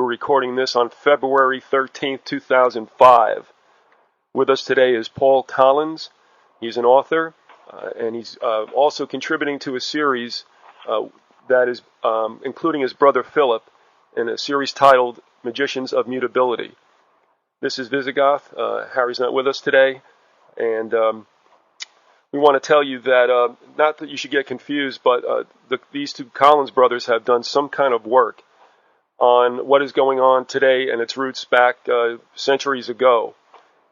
recording this on February 13th, 2005. With us today is Paul Collins. He's an author, and he's also contributing to a series that is including his brother Philip in a series titled Magicians of Mutability. This is Visigoth. Harry's not with us today, and we want to tell you that, not that you should get confused, but these two Collins brothers have done some kind of work on what is going on today and its roots back centuries ago.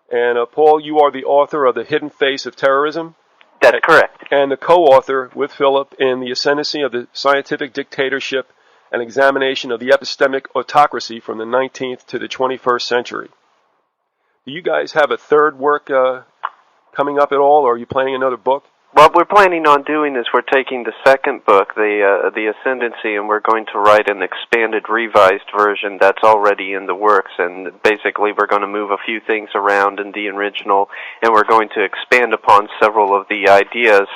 And Paul, you are the author of The Hidden Face of Terrorism. That's correct. And the co-author with Philip in The Ascendancy of the Scientific Dictatorship and Examination of the Epistemic Autocracy from the 19th to the 21st Century. Do you guys have a third work coming up at all, or are you planning another book? What we're planning on doing is we're taking the second book, the Ascendancy, and we're going to write an expanded, revised version that's already in the works. And basically, we're going to move a few things around in the original, and we're going to expand upon several of the ideas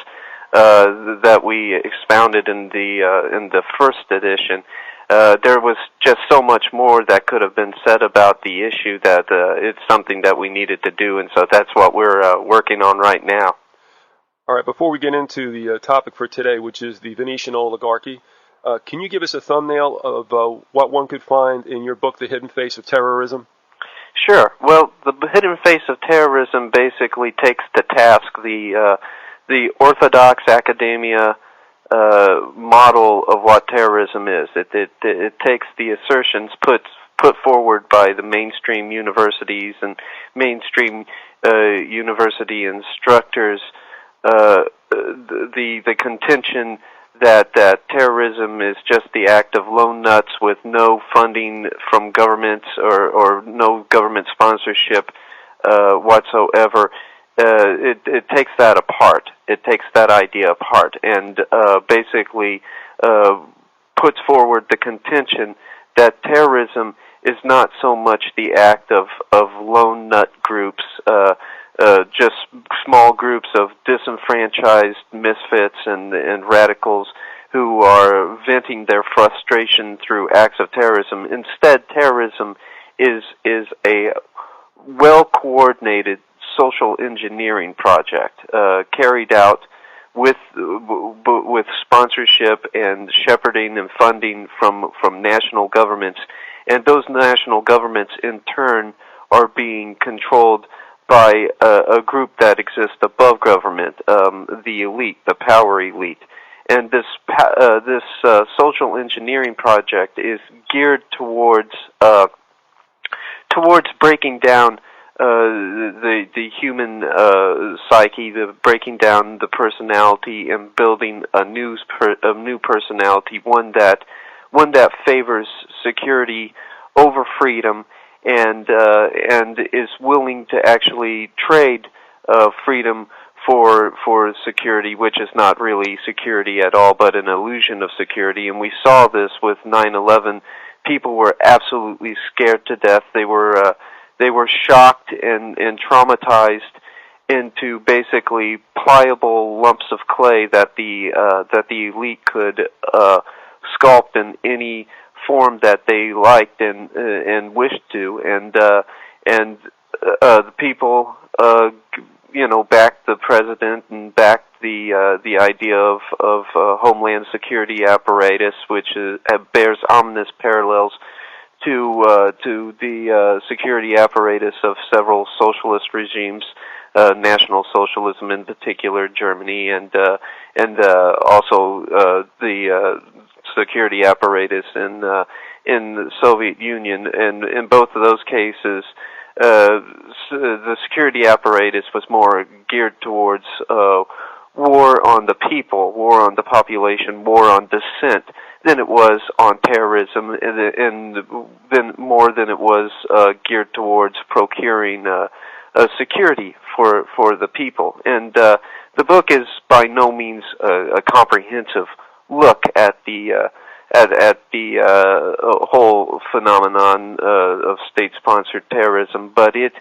that we expounded in the first edition. There was just so much more that could have been said about the issue that it's something that we needed to do, and so that's what we're working on right now. All right, before we get into the topic for today, which is the Venetian oligarchy, can you give us a thumbnail of what one could find in your book, The Hidden Face of Terrorism? Sure. Well, The Hidden Face of Terrorism basically takes to task the orthodox academia model of what terrorism is. It takes the assertions put forward by the mainstream universities and mainstream university instructors, the contention that terrorism is just the act of lone nuts with no funding from governments or no government sponsorship whatsoever. It takes that apart. It takes that idea apart and basically puts forward the contention that terrorism is not so much the act of lone nut groups, just small groups of disenfranchised misfits and radicals who are venting their frustration through acts of terrorism. Instead, terrorism is a well-coordinated social engineering project carried out with sponsorship and shepherding and funding from national governments, and those national governments in turn are being controlled by a group that exists above government, the elite, the power elite. And this social engineering project is geared towards breaking down the human psyche, breaking down the personality, and building a new personality, one that favors security over freedom, and is willing to actually trade freedom for security, which is not really security at all, but an illusion of security. And we saw this with 9/11. People were absolutely scared to death. They were shocked and traumatized into basically pliable lumps of clay that the elite could sculpt in any form that they liked and wished to, and the people backed the president and backed the idea of Homeland Security apparatus, which bears ominous parallels to the security apparatus of several socialist regimes, National Socialism in particular, Germany, and also the security apparatus in the Soviet Union. And in both of those cases, the security apparatus was more geared towards war on the people, war on the population, war on dissent, than it was on terrorism, and then more than it was geared towards procuring security for the people. And the book is by no means a comprehensive look at the whole phenomenon of state-sponsored terrorism, but it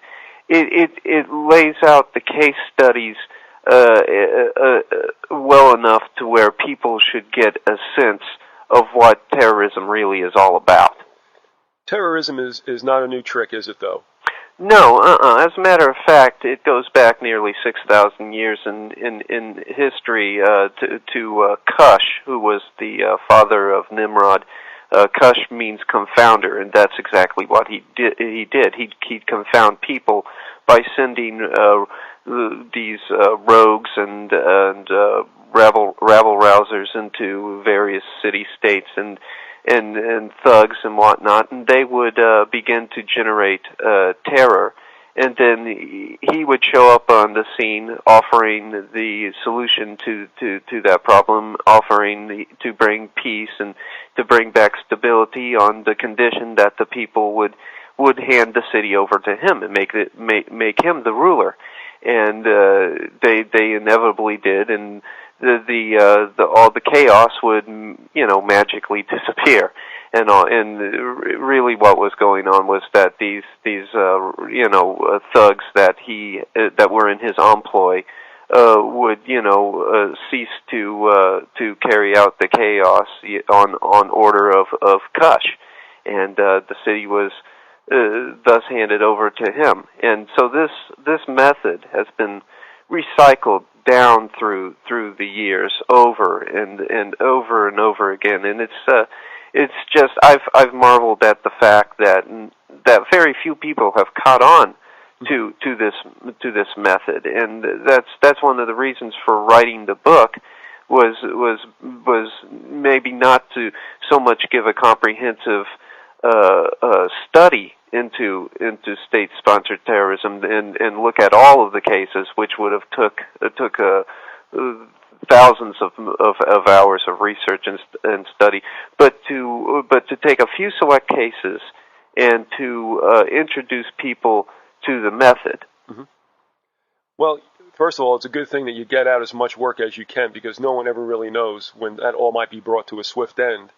lays out the case studies well enough to where people should get a sense of what terrorism really is all about. Terrorism is not a new trick, is it, though? No, As a matter of fact, it goes back nearly 6,000 years in history to Cush, who was the father of Nimrod. Cush means confounder, and that's exactly what he did. He'd confound people by sending these rogues and rabble rousers into various city-states and thugs and whatnot, and they would begin to generate terror. And then he would show up on the scene, offering the solution to that problem, offering to bring peace and to bring back stability on the condition that the people would hand the city over to him and make him the ruler. And they inevitably did, and all the chaos would magically disappear. And really what was going on was that these thugs that were in his employ would cease to carry out the chaos on order of Cush, and the city was thus handed over to him. And so this method has been recycled down through the years over and over again, and it's just I've marveled at the fact that very few people have caught on to this method, and that's one of the reasons for writing the book was maybe not to so much give a comprehensive study into state-sponsored terrorism and look at all of the cases, which would have took thousands of hours of research and study, but to take a few select cases and to introduce people to the method. Mm-hmm. Well, first of all, it's a good thing that you get out as much work as you can, because no one ever really knows when that all might be brought to a swift end.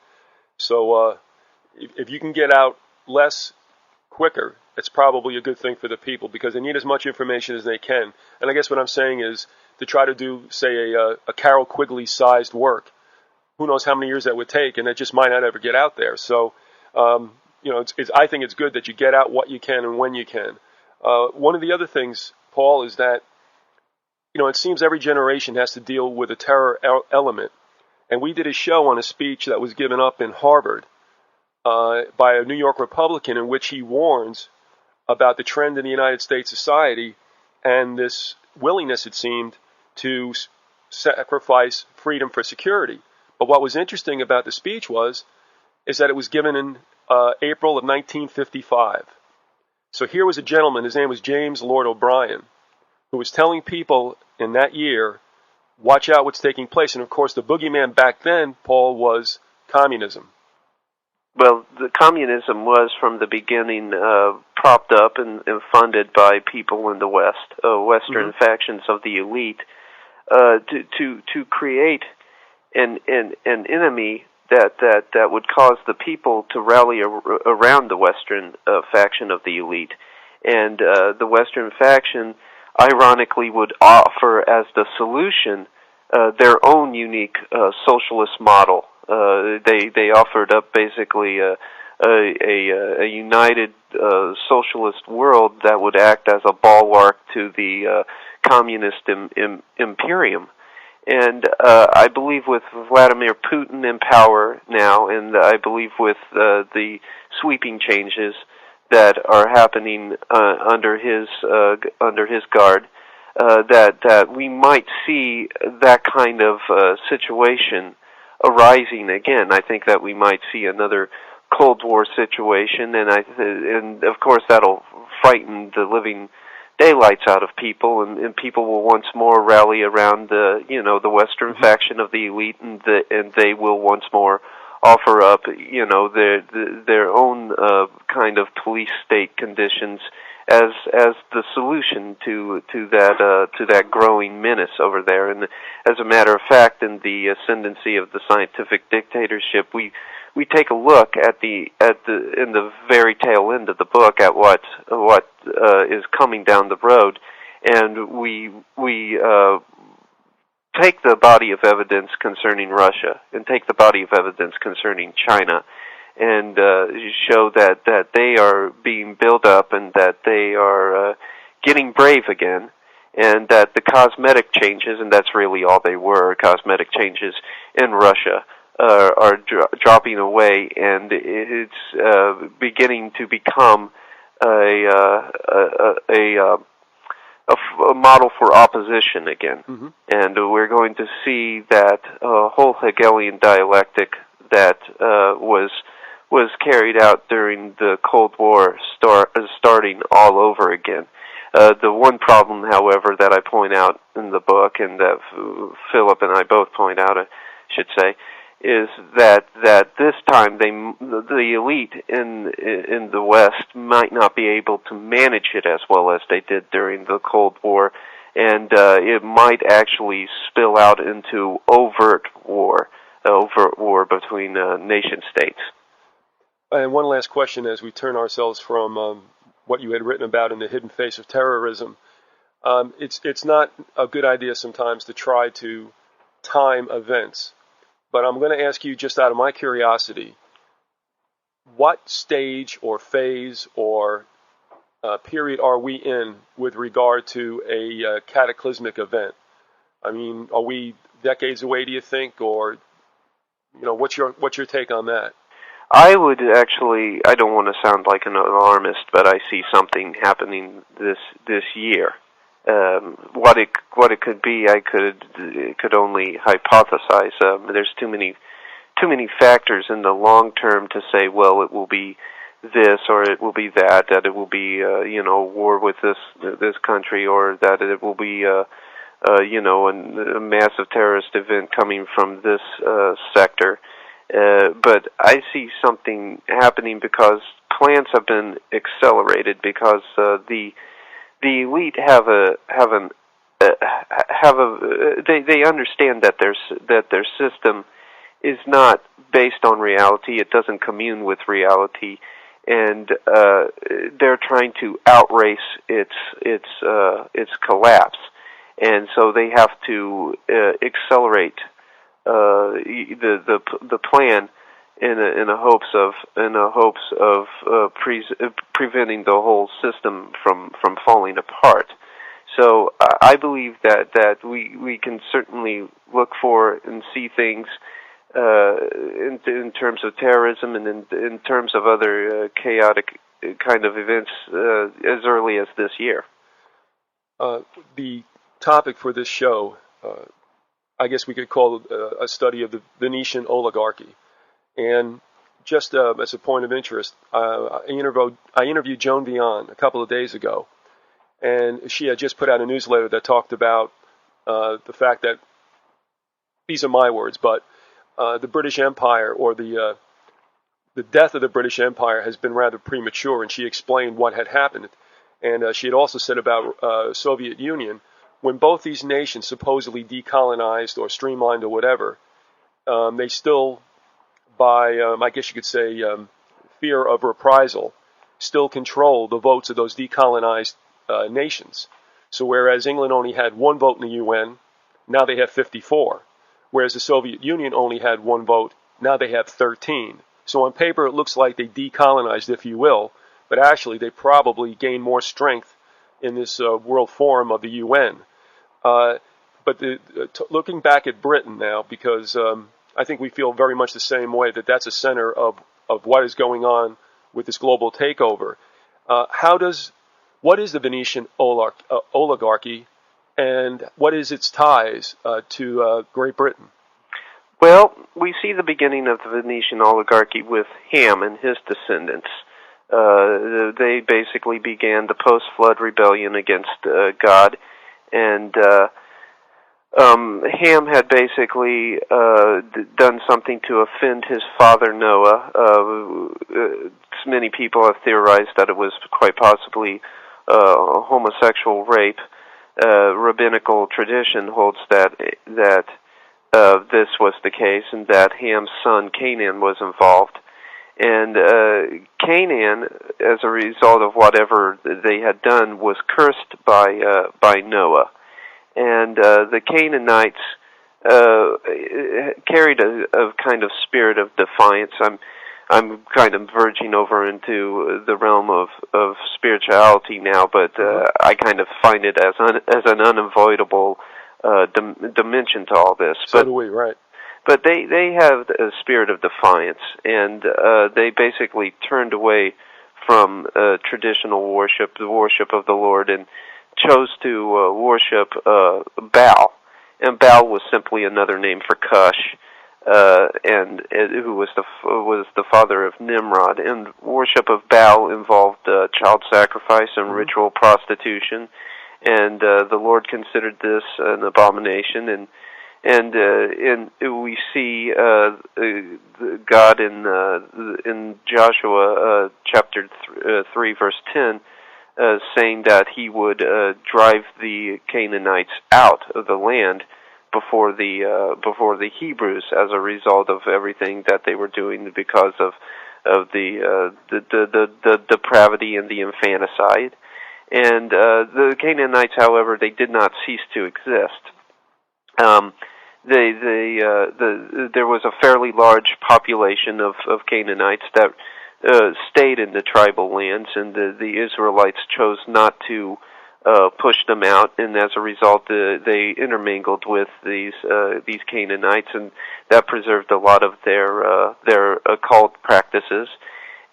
So if you can get out less quicker, it's probably a good thing for the people, because they need as much information as they can. And I guess what I'm saying is to try to do, say, a Carroll Quigley-sized work. Who knows how many years that would take, and it just might not ever get out there. So, I think it's good that you get out what you can and when you can. One of the other things, Paul, is that, it seems every generation has to deal with a terror element. And we did a show on a speech that was given up in Harvard by a New York Republican, in which he warns about the trend in the United States society and this willingness, it seemed, to sacrifice freedom for security. But what was interesting about the speech is that it was given in April of 1955. So here was a gentleman, his name was James Lord O'Brien, who was telling people in that year, watch out what's taking place. And of course, the boogeyman back then, Paul, was communism. Well, the communism was from the beginning propped up and funded by people in the West, Western mm-hmm. factions of the elite, to create an enemy that would cause the people to rally around the Western faction of the elite, and the Western faction, ironically, would offer as the solution their own unique socialist model. They offered up basically a united socialist world that would act as a bulwark to the communist imperium. And I believe with Vladimir Putin in power now, and I believe with the sweeping changes that are happening under his guard, that we might see that kind of situation arising again. I think that we might see another Cold War situation, and of course that'll frighten the living daylights out of people, and people will once more rally around the Western mm-hmm. faction of the elite, and they will once more offer up their own kind of police state conditions as the solution to that growing menace over there. And as a matter of fact, in the ascendancy of the scientific dictatorship, we take a look in the very tail end of the book at what is coming down the road, and we take the body of evidence concerning Russia and take the body of evidence concerning China, and show that they are being built up and that they are getting brave again, and that the cosmetic changes, and that's really all they were, cosmetic changes in Russia, are dropping away, and it's beginning to become a model for opposition again. Mm-hmm. And we're going to see that whole Hegelian dialectic that was carried out during the Cold War starting all over again. The one problem, however, that I point out in the book, and that Philip and I both point out, I should say, is that this time the elite in the West might not be able to manage it as well as they did during the Cold War, and it might actually spill out into overt war between nation states. And one last question as we turn ourselves from what you had written about in The Hidden Face of Terrorism. It's not a good idea sometimes to try to time events. But I'm going to ask you, just out of my curiosity, what stage or phase or period are we in with regard to a cataclysmic event? I mean, are we decades away, do you think, or what's your take on that? I would actually, I don't want to sound like an alarmist, but I see something happening this year. What it could be, I could only hypothesize. There's too many factors in the long term to say, well, it will be this or it will be that it will be war with this country, or that it will be a massive terrorist event coming from this sector. But I see something happening because plans have been accelerated, because the elite they understand that their system is not based on reality. It doesn't commune with reality, and they're trying to outrace its collapse, and so they have to accelerate the plan in a hopes of preventing the whole system from falling apart. So I believe that we can certainly look for and see things in terms of terrorism and in terms of other chaotic kind of events as early as this year. The topic for this show, I guess we could call a study of the Venetian oligarchy. And just as a point of interest, I interviewed Joan Vion a couple of days ago, and she had just put out a newsletter that talked about the fact that, these are my words, but the British Empire, or the death of the British Empire, has been rather premature, and she explained what had happened. And she had also said about Soviet Union, when both these nations supposedly decolonized or streamlined or whatever, they still, by, I guess you could say, fear of reprisal, still control the votes of those decolonized nations. So whereas England only had one vote in the UN, now they have 54. Whereas the Soviet Union only had one vote, now they have 13. So on paper it looks like they decolonized, if you will, but actually they probably gained more strength in this World Forum of the UN. But looking back at Britain now, because I think we feel very much the same way, that that's a center of what is going on with this global takeover. What is the Venetian oligarchy, and what is its ties to Great Britain? Well, we see the beginning of the Venetian oligarchy with Ham and his descendants. They basically began the post-flood rebellion against God, and Ham had basically done something to offend his father Noah. Many people have theorized that it was quite possibly homosexual rape. Rabbinical tradition holds that this was the case, and that Ham's son Canaan was involved. And Canaan, as a result of whatever they had done, was cursed by Noah. And the Canaanites carried a kind of spirit of defiance. I'm kind of verging over into the realm of spirituality now, but I kind of find it as an unavoidable dimension to all this. So do we, right? But they have a spirit of defiance, and they basically turned away from traditional worship, the worship of the Lord, and chose to worship Baal. And Baal was simply another name for Cush, and who was the father of Nimrod. And worship of Baal involved child sacrifice and ritual prostitution, and the Lord considered this an abomination. And we see God in Joshua chapter 3 verse 10 saying that He would drive the Canaanites out of the land before the Hebrews as a result of everything that they were doing because of the depravity and the infanticide. And the Canaanites, however, they did not cease to exist. There was a fairly large population of Canaanites that stayed in the tribal lands, and the Israelites chose not to push them out, and as a result, they intermingled with these Canaanites, and that preserved a lot of their occult practices.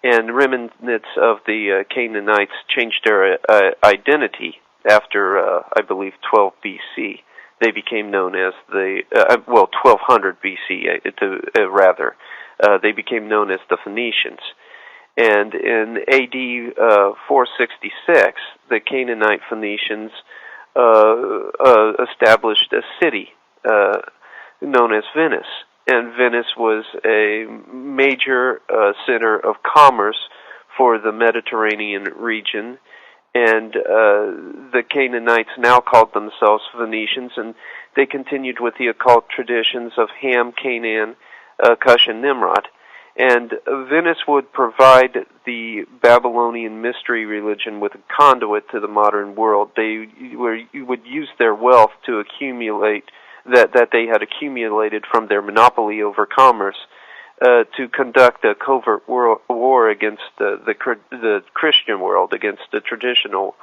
And remnants of the Canaanites changed their identity after, I believe, 12 BC. They became known as 1200 BC, rather. They became known as the Phoenicians. And in AD 466, the Canaanite Phoenicians established a city known as Venice. And Venice was a major center of commerce for the Mediterranean region. And the Canaanites now called themselves Phoenicians, and they continued with the occult traditions of Ham, Canaan, Cush, and Nimrod. And Venice would provide the Babylonian mystery religion with a conduit to the modern world. They would use their wealth to accumulate that they had accumulated from their monopoly over commerce to conduct a covert war against the Christian world, against the traditional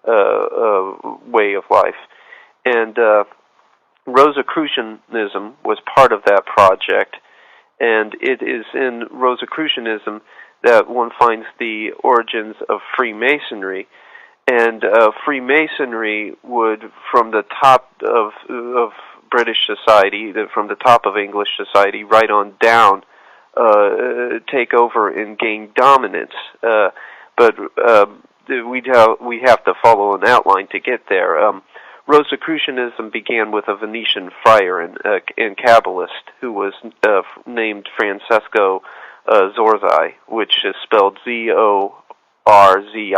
way of life. And Rosicrucianism was part of that project, and it is in Rosicrucianism that one finds the origins of Freemasonry. And Freemasonry would, from the top of British society, from the top of English society, right on down, take over and gain dominance. But we have to follow an outline to get there. Rosicrucianism began with a Venetian friar and Kabbalist who was named Francesco Zorzi, which is spelled Zorzi.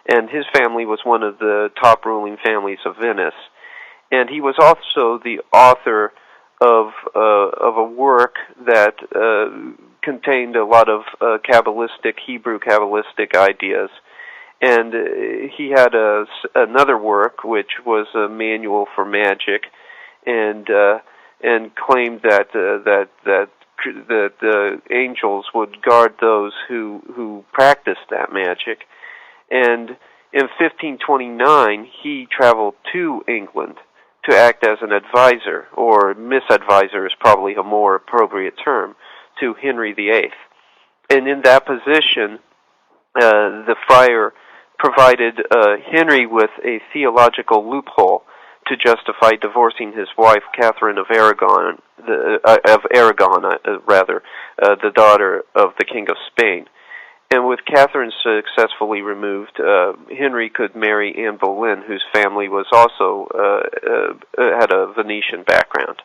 And his family was one of the top ruling families of Venice. And he was also the author of a work that contained a lot of Hebrew Kabbalistic ideas. And he had another work which was a manual for magic, and claimed that the angels would guard those who practiced that magic. And in 1529, he traveled to England to act as an advisor, or misadvisor is probably a more appropriate term, to Henry VIII. And in that position, the friar provided Henry with a theological loophole to justify divorcing his wife, Catherine of Aragon, the daughter of the King of Spain. And with Catherine successfully removed, Henry could marry Anne Boleyn, whose family was also had a Venetian background.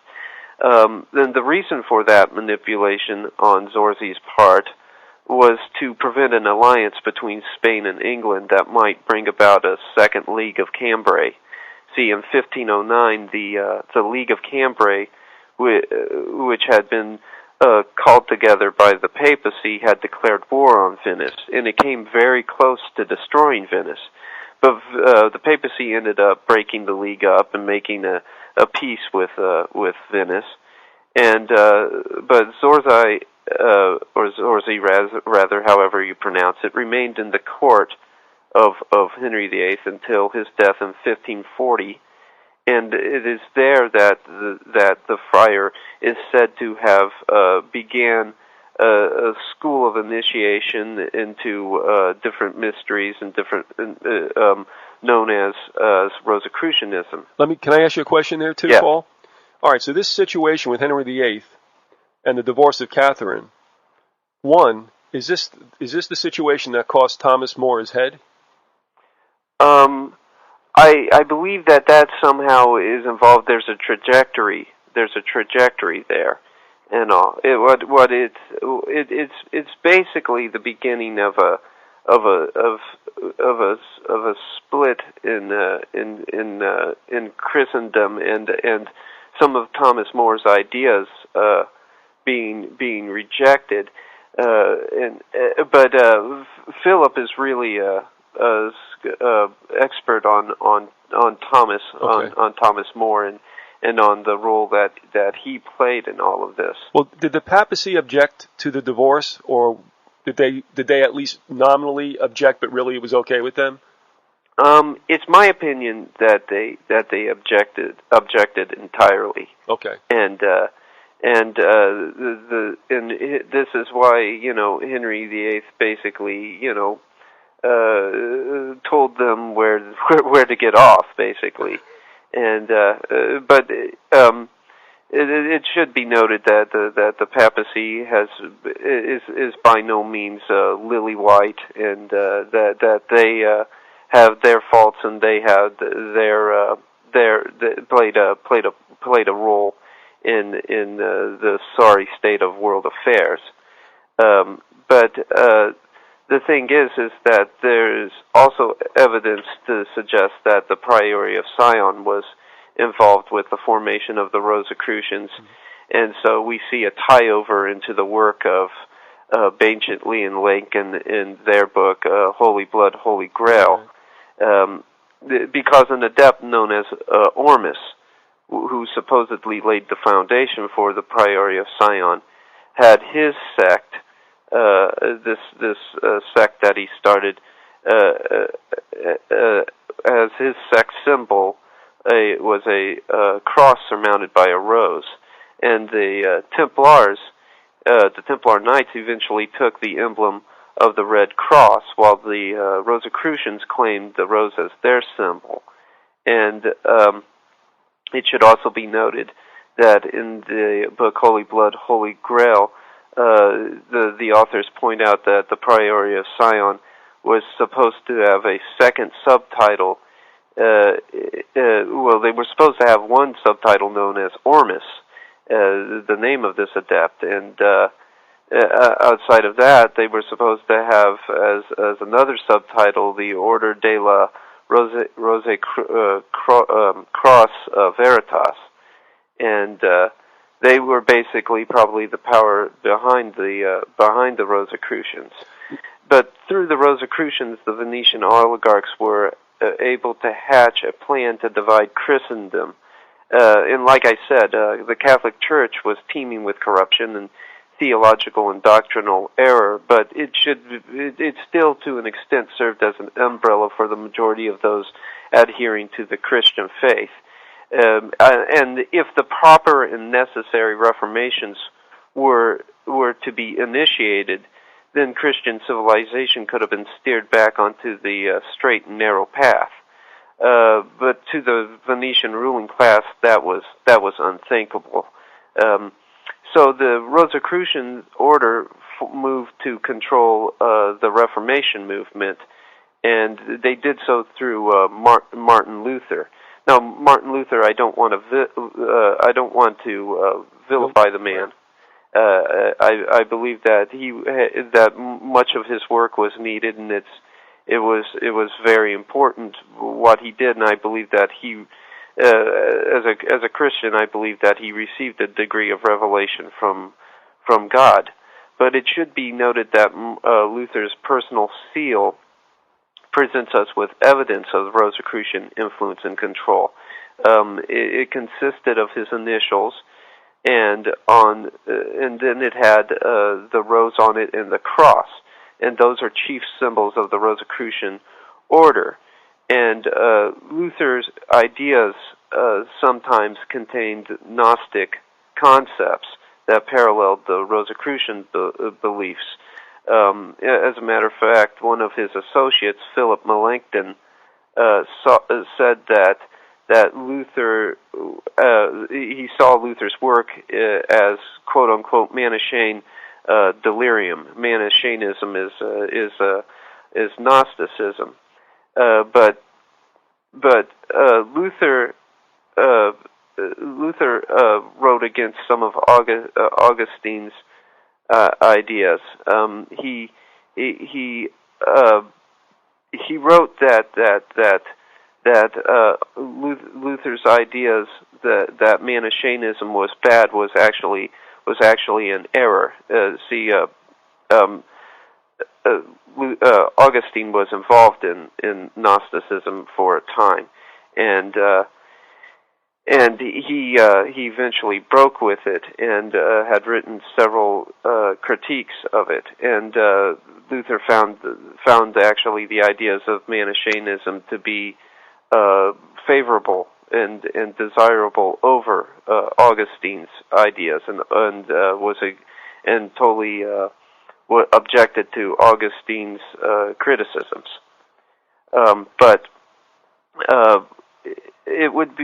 Then the reason for that manipulation on Zorzi's part was to prevent an alliance between Spain and England that might bring about a second League of Cambrai. See, in 1509, the League of Cambrai, which had been called together by the papacy, had declared war on Venice, and it came very close to destroying Venice. But the papacy ended up breaking the league up and making a peace with Venice. And but Zorzi rather, however you pronounce it, remained in the court of Henry VIII until his death in 1540, and it is there that the friar is said to have began a school of initiation into different mysteries and different known as Rosicrucianism. Can I ask you a question there too, Yeah. Paul? All right. So this situation with Henry VIII and the divorce of Catherine. One, is this the situation that cost Thomas More his head? I believe that somehow is involved. There's a trajectory. There's a trajectory there, and all. It's basically the beginning of a split in Christendom, and some of Thomas More's ideas being rejected. But Philip is really expert on Thomas, Okay. on Thomas More, and on the role that he played in all of this. Well, did the papacy object to the divorce, or did they at least nominally object, but really it was okay with them? It's my opinion that they objected entirely. And Okay. this is why Henry VIII basically told them where to get off, basically. And but it should be noted that the papacy is by no means lily white, and that they have their faults, and they have played a role in the sorry state of world affairs. But the thing is that there's also evidence to suggest that the Priory of Sion was involved with the formation of the Rosicrucians, and so we see a tie-over into the work of Ancient Lee and Lake in their book, Holy Blood, Holy Grail, because an adept known as Ormus, who supposedly laid the foundation for the Priory of Sion, had his sect, this sect that he started, as his sect symbol was a cross surmounted by a rose, and the Templars, the Templar Knights, eventually took the emblem of the red cross, while the Rosicrucians claimed the rose as their symbol. And it should also be noted that in the book Holy Blood, Holy Grail, the authors point out that the Priory of Sion was supposed to have a second subtitle. Well, they were supposed to have one subtitle known as Ormus, the name of this adept, and outside of that, they were supposed to have as another subtitle the Order de la Rose Cross Veritas, and they were basically probably the power behind the Rosicrucians. But through the Rosicrucians, the Venetian oligarchs were able to hatch a plan to divide Christendom. And like I said, the Catholic Church was teeming with corruption and theological and doctrinal error, but it still to an extent served as an umbrella for the majority of those adhering to the Christian faith. And if the proper and necessary reformations were to be initiated, then Christian civilization could have been steered back onto the straight and narrow path. But to the Venetian ruling class, that was unthinkable. So the Rosicrucian order moved to control the Reformation movement, and they did so through Martin Luther. Now, Martin Luther, I don't want to vilify the man. I believe that that much of his work was needed, and it was very important what he did, and I believe that he, as a Christian, I believe that he received a degree of revelation from God. But it should be noted that Luther's personal seal presents us with evidence of Rosicrucian influence and control. It consisted of his initials, and then it had the rose on it and the cross, and those are chief symbols of the Rosicrucian order. And Luther's ideas sometimes contained Gnostic concepts that paralleled the Rosicrucian beliefs. As a matter of fact, one of his associates, Philip Melanchthon, said that Luther, he saw Luther's work as quote unquote Manichaean delirium. Manichaeanism is Gnosticism, but Luther wrote against some of Augustine's ideas. He wrote that Luther's ideas that Manichaeanism was bad was actually an error. Augustine was involved in Gnosticism for a time, and he eventually broke with it and had written several critiques of it. And Luther found actually the ideas of Manichaeanism to be favorable and desirable over Augustine's ideas, and totally objected to Augustine's criticisms. But it would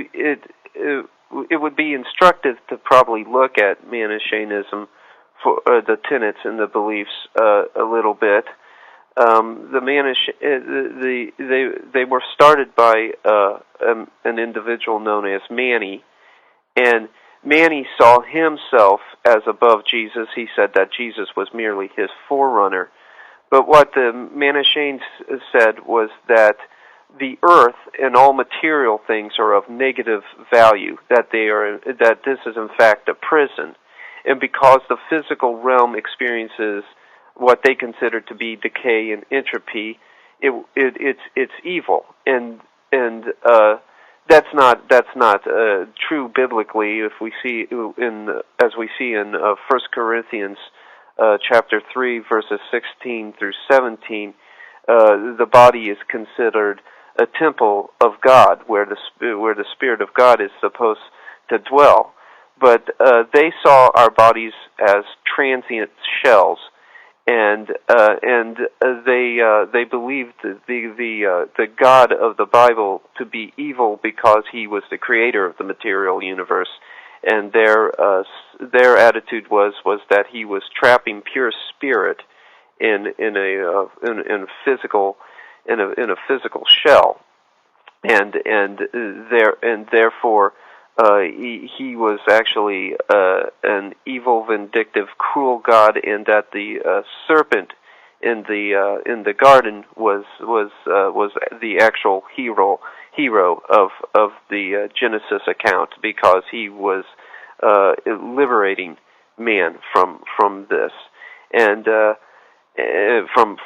be instructive to probably look at Manichaeanism for the tenets and the beliefs a little bit. They were started by an individual known as Mani, and Mani saw himself as above Jesus. He said that Jesus was merely his forerunner. But what the Manichaeans said was that the earth and all material things are of negative value, that this is in fact a prison, and because the physical realm experiences what they consider to be decay and entropy, it's evil, and that's not true biblically. If we see as we see in 1 Corinthians chapter 3 verses 16 through 17, the body is considered a temple of God, where the Spirit of God is supposed to dwell. But they saw our bodies as transient shells, and they believed the God of the Bible to be evil because he was the creator of the material universe, and their attitude was that he was trapping pure spirit in a physical shell, and therefore he was actually an evil, vindictive, cruel God, and that the serpent in the garden was the actual hero of the Genesis account, because he was liberating man from this, and from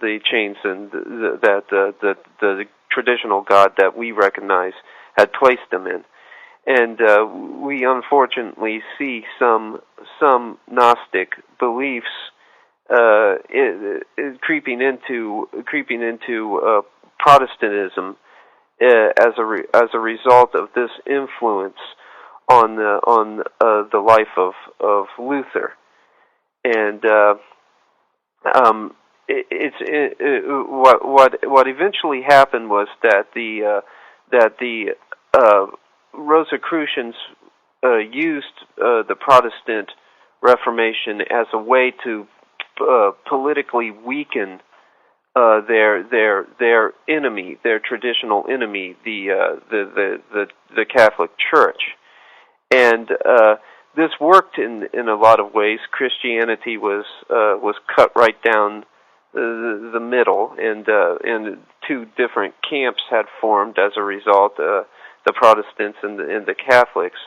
the chains and that the traditional God that we recognize had placed them in. And we unfortunately see some Gnostic beliefs creeping into Protestantism as a result of this influence on the life of Luther. And what eventually happened was that the Rosicrucians used the Protestant Reformation as a way to politically weaken their enemy, their traditional enemy, the Catholic Church, and this worked in a lot of ways. Christianity was cut right down the middle, and two different camps had formed as a result, the Protestants and the Catholics.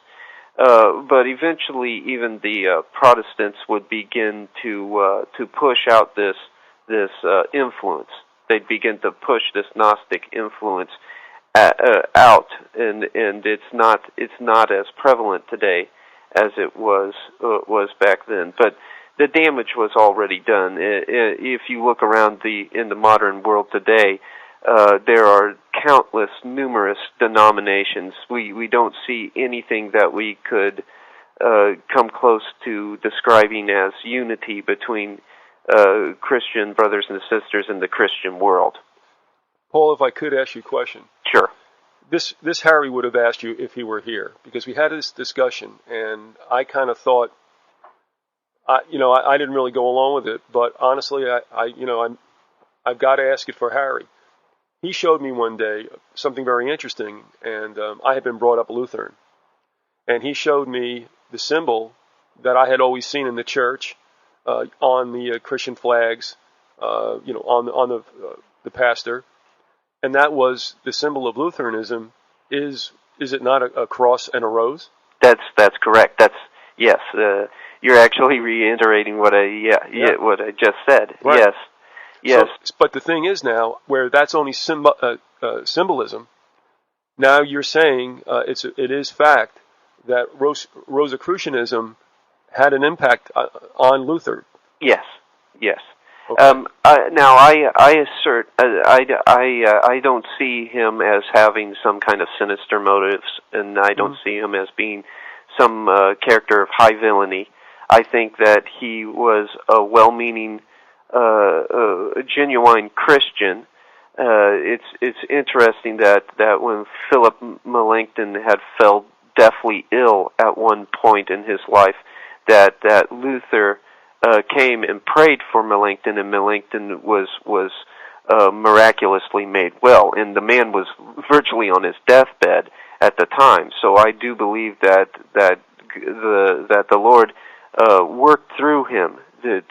But eventually, even the Protestants would begin to push out this influence. They'd begin to push this Gnostic influence out, and it's not as prevalent today as it was back then. But the damage was already done. If you look around in the modern world today, there are numerous denominations. We don't see anything that we could come close to describing as unity between Christian brothers and sisters in the Christian world. Paul, if I could ask you a question. Sure. This Harry would have asked you if he were here, because we had this discussion, and I kind of thought, I didn't really go along with it, but honestly, I've got to ask it for Harry. He showed me one day something very interesting, and I had been brought up Lutheran, and he showed me the symbol that I had always seen in the church on the Christian flags, on the pastor. And that was the symbol of Lutheranism. Is it not a cross and a rose? That's correct. Yes. You're actually reiterating what I just said. Right. Yes. So, but the thing is now, where that's only symbolism, now you're saying it is fact that Rosicrucianism had an impact on Luther. Yes. Okay. I assert I don't see him as having some kind of sinister motives, and I don't see him as being some character of high villainy. I think that he was a well-meaning, genuine Christian. It's interesting that when Philip Melanchthon had fell deathly ill at one point in his life, that Luther came and prayed for Melanchthon, and Melanchthon was miraculously made well, and the man was virtually on his deathbed at the time. So I do believe that the Lord worked through him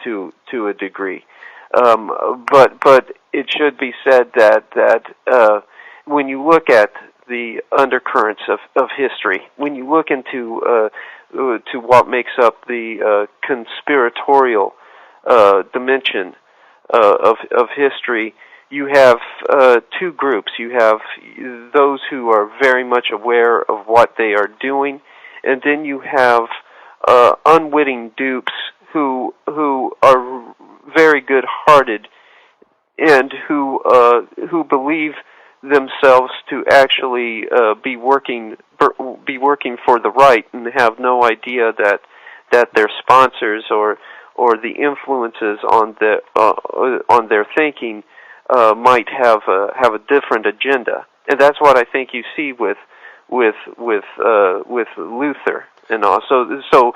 to a degree. But it should be said that when you look at the undercurrents of history, when you look into to what makes up the conspiratorial dimension of history, you have two groups. You have those who are very much aware of what they are doing, and then you have unwitting dupes who are very good-hearted and who believe themselves to actually be working for the right, and have no idea that their sponsors or the influences on their thinking might have a different agenda. And that's what I think you see with Luther, and also so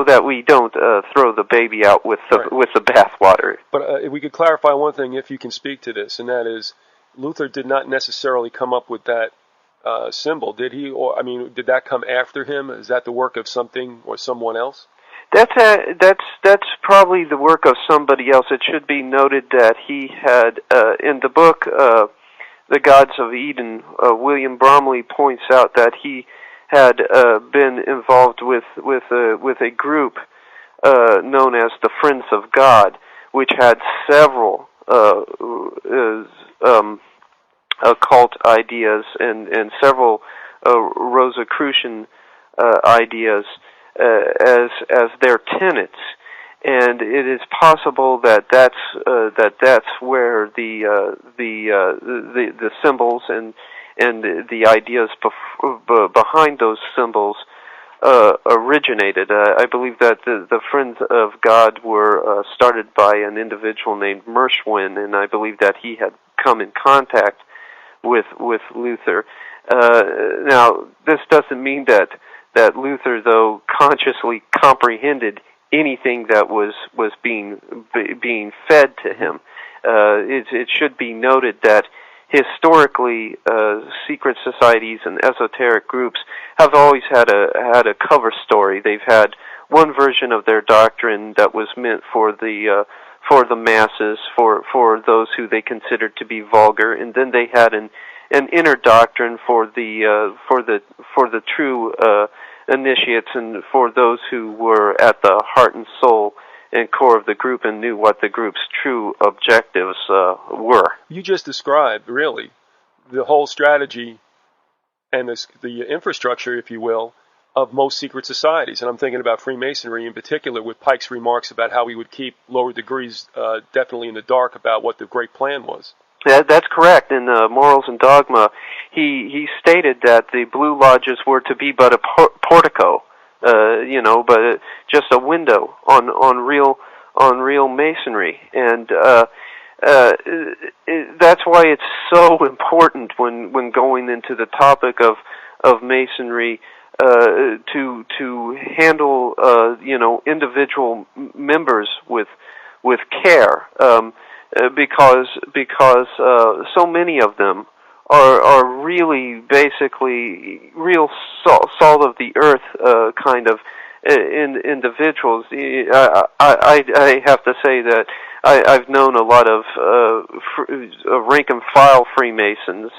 that we don't throw the baby out with the bathwater. But if we could clarify one thing, if you can speak to this, and that is, Luther did not necessarily come up with that symbol, did he? Or did that come after him? Is that the work of something or someone else? That's probably the work of somebody else. It should be noted that he had in the book The Gods of Eden, William Bromley points out that he had been involved with a group known as the Friends of God, which had several occult ideas and several Rosicrucian ideas as their tenets, and it is possible that that's where the symbols and the ideas behind those symbols originated. I believe that the Friends of God were started by an individual named Merschwin, and I believe that he had come in contact with Luther. Now, this doesn't mean that Luther, though, consciously comprehended anything that was being fed to him. It should be noted that historically, secret societies and esoteric groups have always had a cover story. They've had one version of their doctrine that was meant for the masses, for those who they considered to be vulgar, and then they had an inner doctrine for the true initiates and for those who were at the heart and soul and core of the group and knew what the group's true objectives were. You just described, really, the whole strategy and the infrastructure, if you will, of most secret societies. And I'm thinking about Freemasonry in particular, with Pike's remarks about how he would keep lower degrees definitely in the dark about what the great plan was. That's correct. In Morals and Dogma, he stated that the Blue Lodges were to be but a portico, but just a window on real masonry, and that's why it's so important when going into the topic of masonry to handle individual members with care. Because so many of them are really basically real salt of the earth kind of individuals. I have to say that I've known a lot of rank and file Freemasons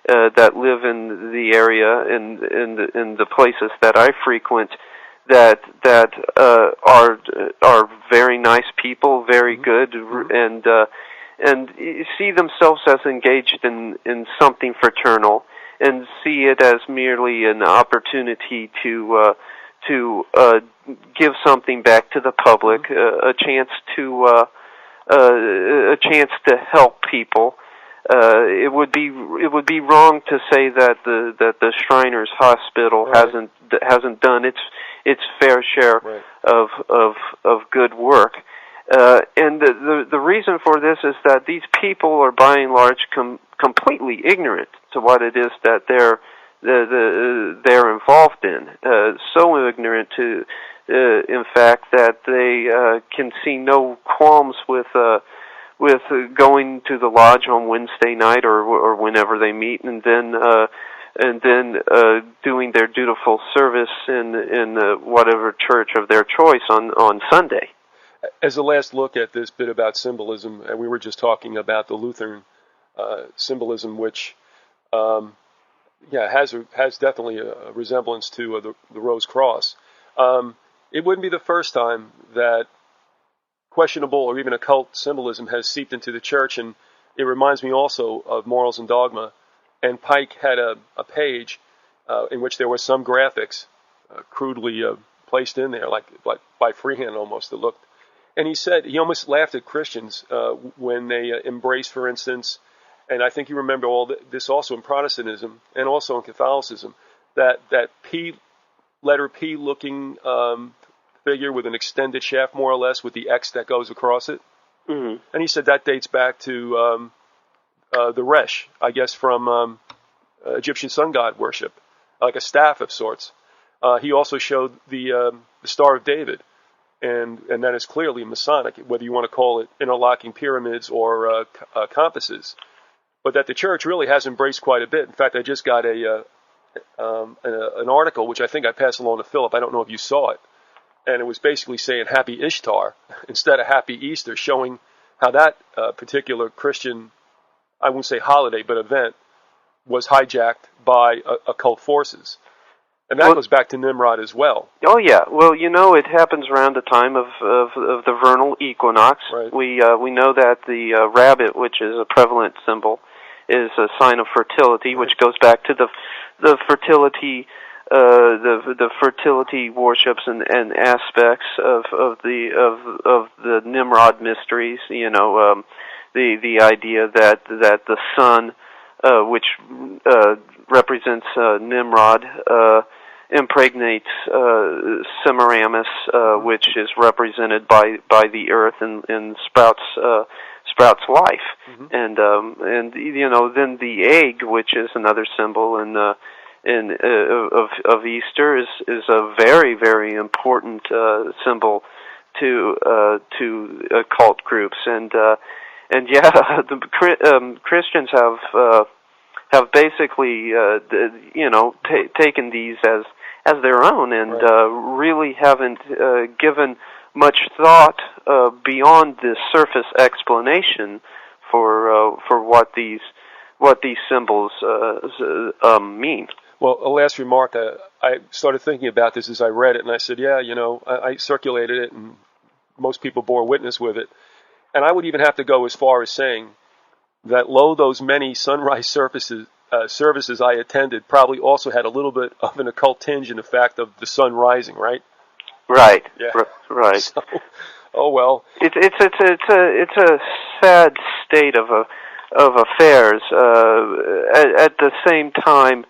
that live in the area in the places that I frequent that are very nice people, very good, and see themselves as engaged in something fraternal, and see it as merely an opportunity to give something back to the public, a chance to help people. It would be wrong to say that the Shriners Hospital hasn't done its fair share of good work, and the reason for this is that these people are by and large completely ignorant to what it is that they're involved in. So ignorant to, in fact, that they can see no qualms with going to the lodge on Wednesday night or whenever they meet, and then doing their dutiful service in whatever church of their choice on Sunday. As a last look at this bit about symbolism, and we were just talking about the Lutheran symbolism, which has definitely a resemblance to the Rose Cross. It wouldn't be the first time that questionable or even occult symbolism has seeped into the church, and it reminds me also of Morals and Dogma. And Pike had a page in which there were some graphics crudely placed in there, like by freehand almost, it looked. And he said he almost laughed at Christians when they embraced, for instance, and I think you remember all this also in Protestantism and also in Catholicism, that letter P looking figure with an extended shaft, more or less, with the X that goes across it. Mm-hmm. And he said that dates back to the Resh, I guess, from Egyptian sun god worship, like a staff of sorts. He also showed the Star of David, and that is clearly Masonic, whether you want to call it interlocking pyramids or compasses. But that the church really has embraced quite a bit. In fact, I just got an article, which I think I passed along to Philip. I don't know if you saw it. And it was basically saying Happy Ishtar instead of Happy Easter, showing how that particular Christian, I wouldn't say holiday, but event, was hijacked by occult forces. And that goes back to Nimrod as well. Oh yeah, well it happens around the time of the vernal equinox. Right. We know that the rabbit, which is a prevalent symbol, is a sign of fertility, which goes back to the fertility the fertility worships and aspects of the Nimrod mysteries. The idea that the sun, which represents Nimrod, impregnates Semiramis, which is represented by the earth and sprouts life, mm-hmm. and then the egg, which is another symbol of Easter, is a very, very important symbol to occult groups, and the Christians have basically taken these as their own, and really haven't given much thought beyond the surface explanation for what these symbols mean. Well, a last remark. I started thinking about this as I read it, and I said, I circulated it, and most people bore witness with it. And I would even have to go as far as saying that, lo, those many sunrise services I attended probably also had a little bit of an occult tinge in the fact of the sun rising, right? Right. Yeah. Right. So, oh well. It's a sad state of affairs. At the same time,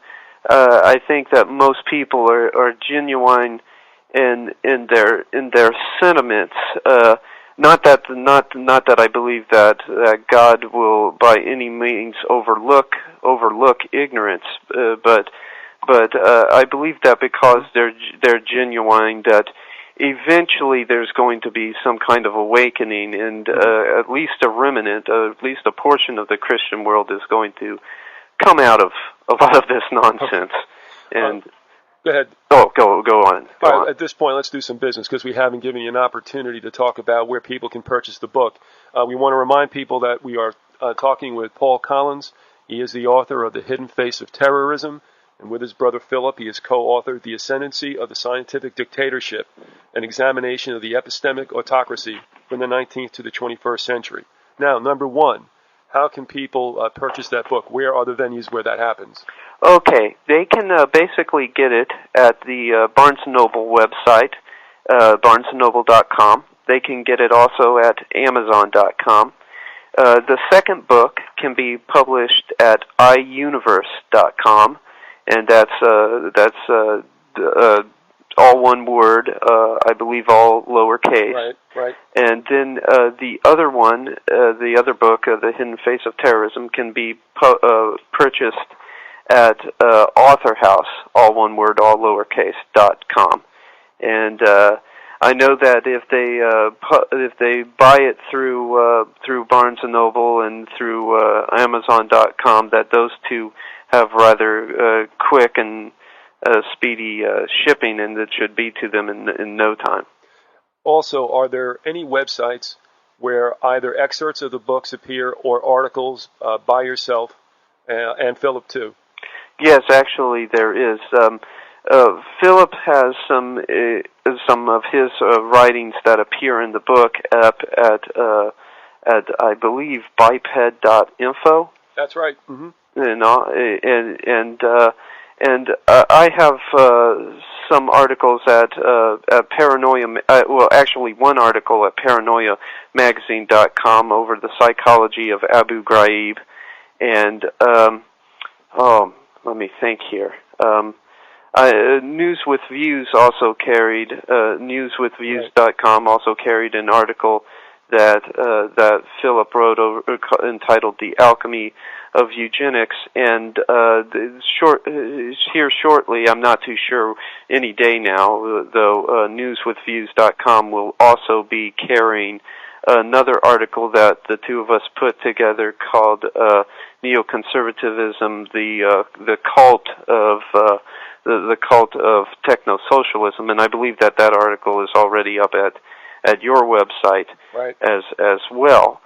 I think that most people are genuine in their sentiments. Not that I believe that God will by any means overlook ignorance, but I believe that because they're genuine, that eventually there's going to be some kind of awakening, and at least a remnant, at least a portion of the Christian world is going to come out of a lot of this nonsense. And go ahead. Oh, go on. Go on. At this point, let's do some business because we haven't given you an opportunity to talk about where people can purchase the book. We want to remind people that we are talking with Paul Collins. He is the author of The Hidden Face of Terrorism, and with his brother Philip, he has co-authored The Ascendancy of the Scientific Dictatorship, an examination of the epistemic autocracy from the 19th to the 21st century. Now, number one, how can people purchase that book? Where are the venues where that happens? Okay, they can basically get it at the Barnes & Noble website, barnesandnoble.com. They can get it also at amazon.com. The second book can be published at iuniverse.com, and that's all one word, I believe all lowercase. Right. And then the other one, the other book, The Hidden Face of Terrorism, can be purchased at Author House, all one word, all lowercase, .com. And I know that if they buy it through Barnes and Noble and through Amazon.com, that those two have rather quick and speedy shipping, and it should be to them in no time. Also, are there any websites where either excerpts of the books appear or articles by yourself and Philip too? Yes, actually there is. Philip has some of his writings that appear in the book at I believe biped.info. That's right. Mm-hmm. And I have some articles at Paranoia. Well, actually, one article at ParanoiaMagazine.com over the psychology of Abu Ghraib, and let me think here. News with Views also carried, newswithviews.com also carried an article that Philip wrote entitled "The Alchemy of Eugenics," and here shortly, I'm not too sure, any day now, though, newswithviews.com will also be carrying another article that the two of us put together called Neoconservatism, the cult of techno-socialism, and I believe that article is already up at your website, right, as well.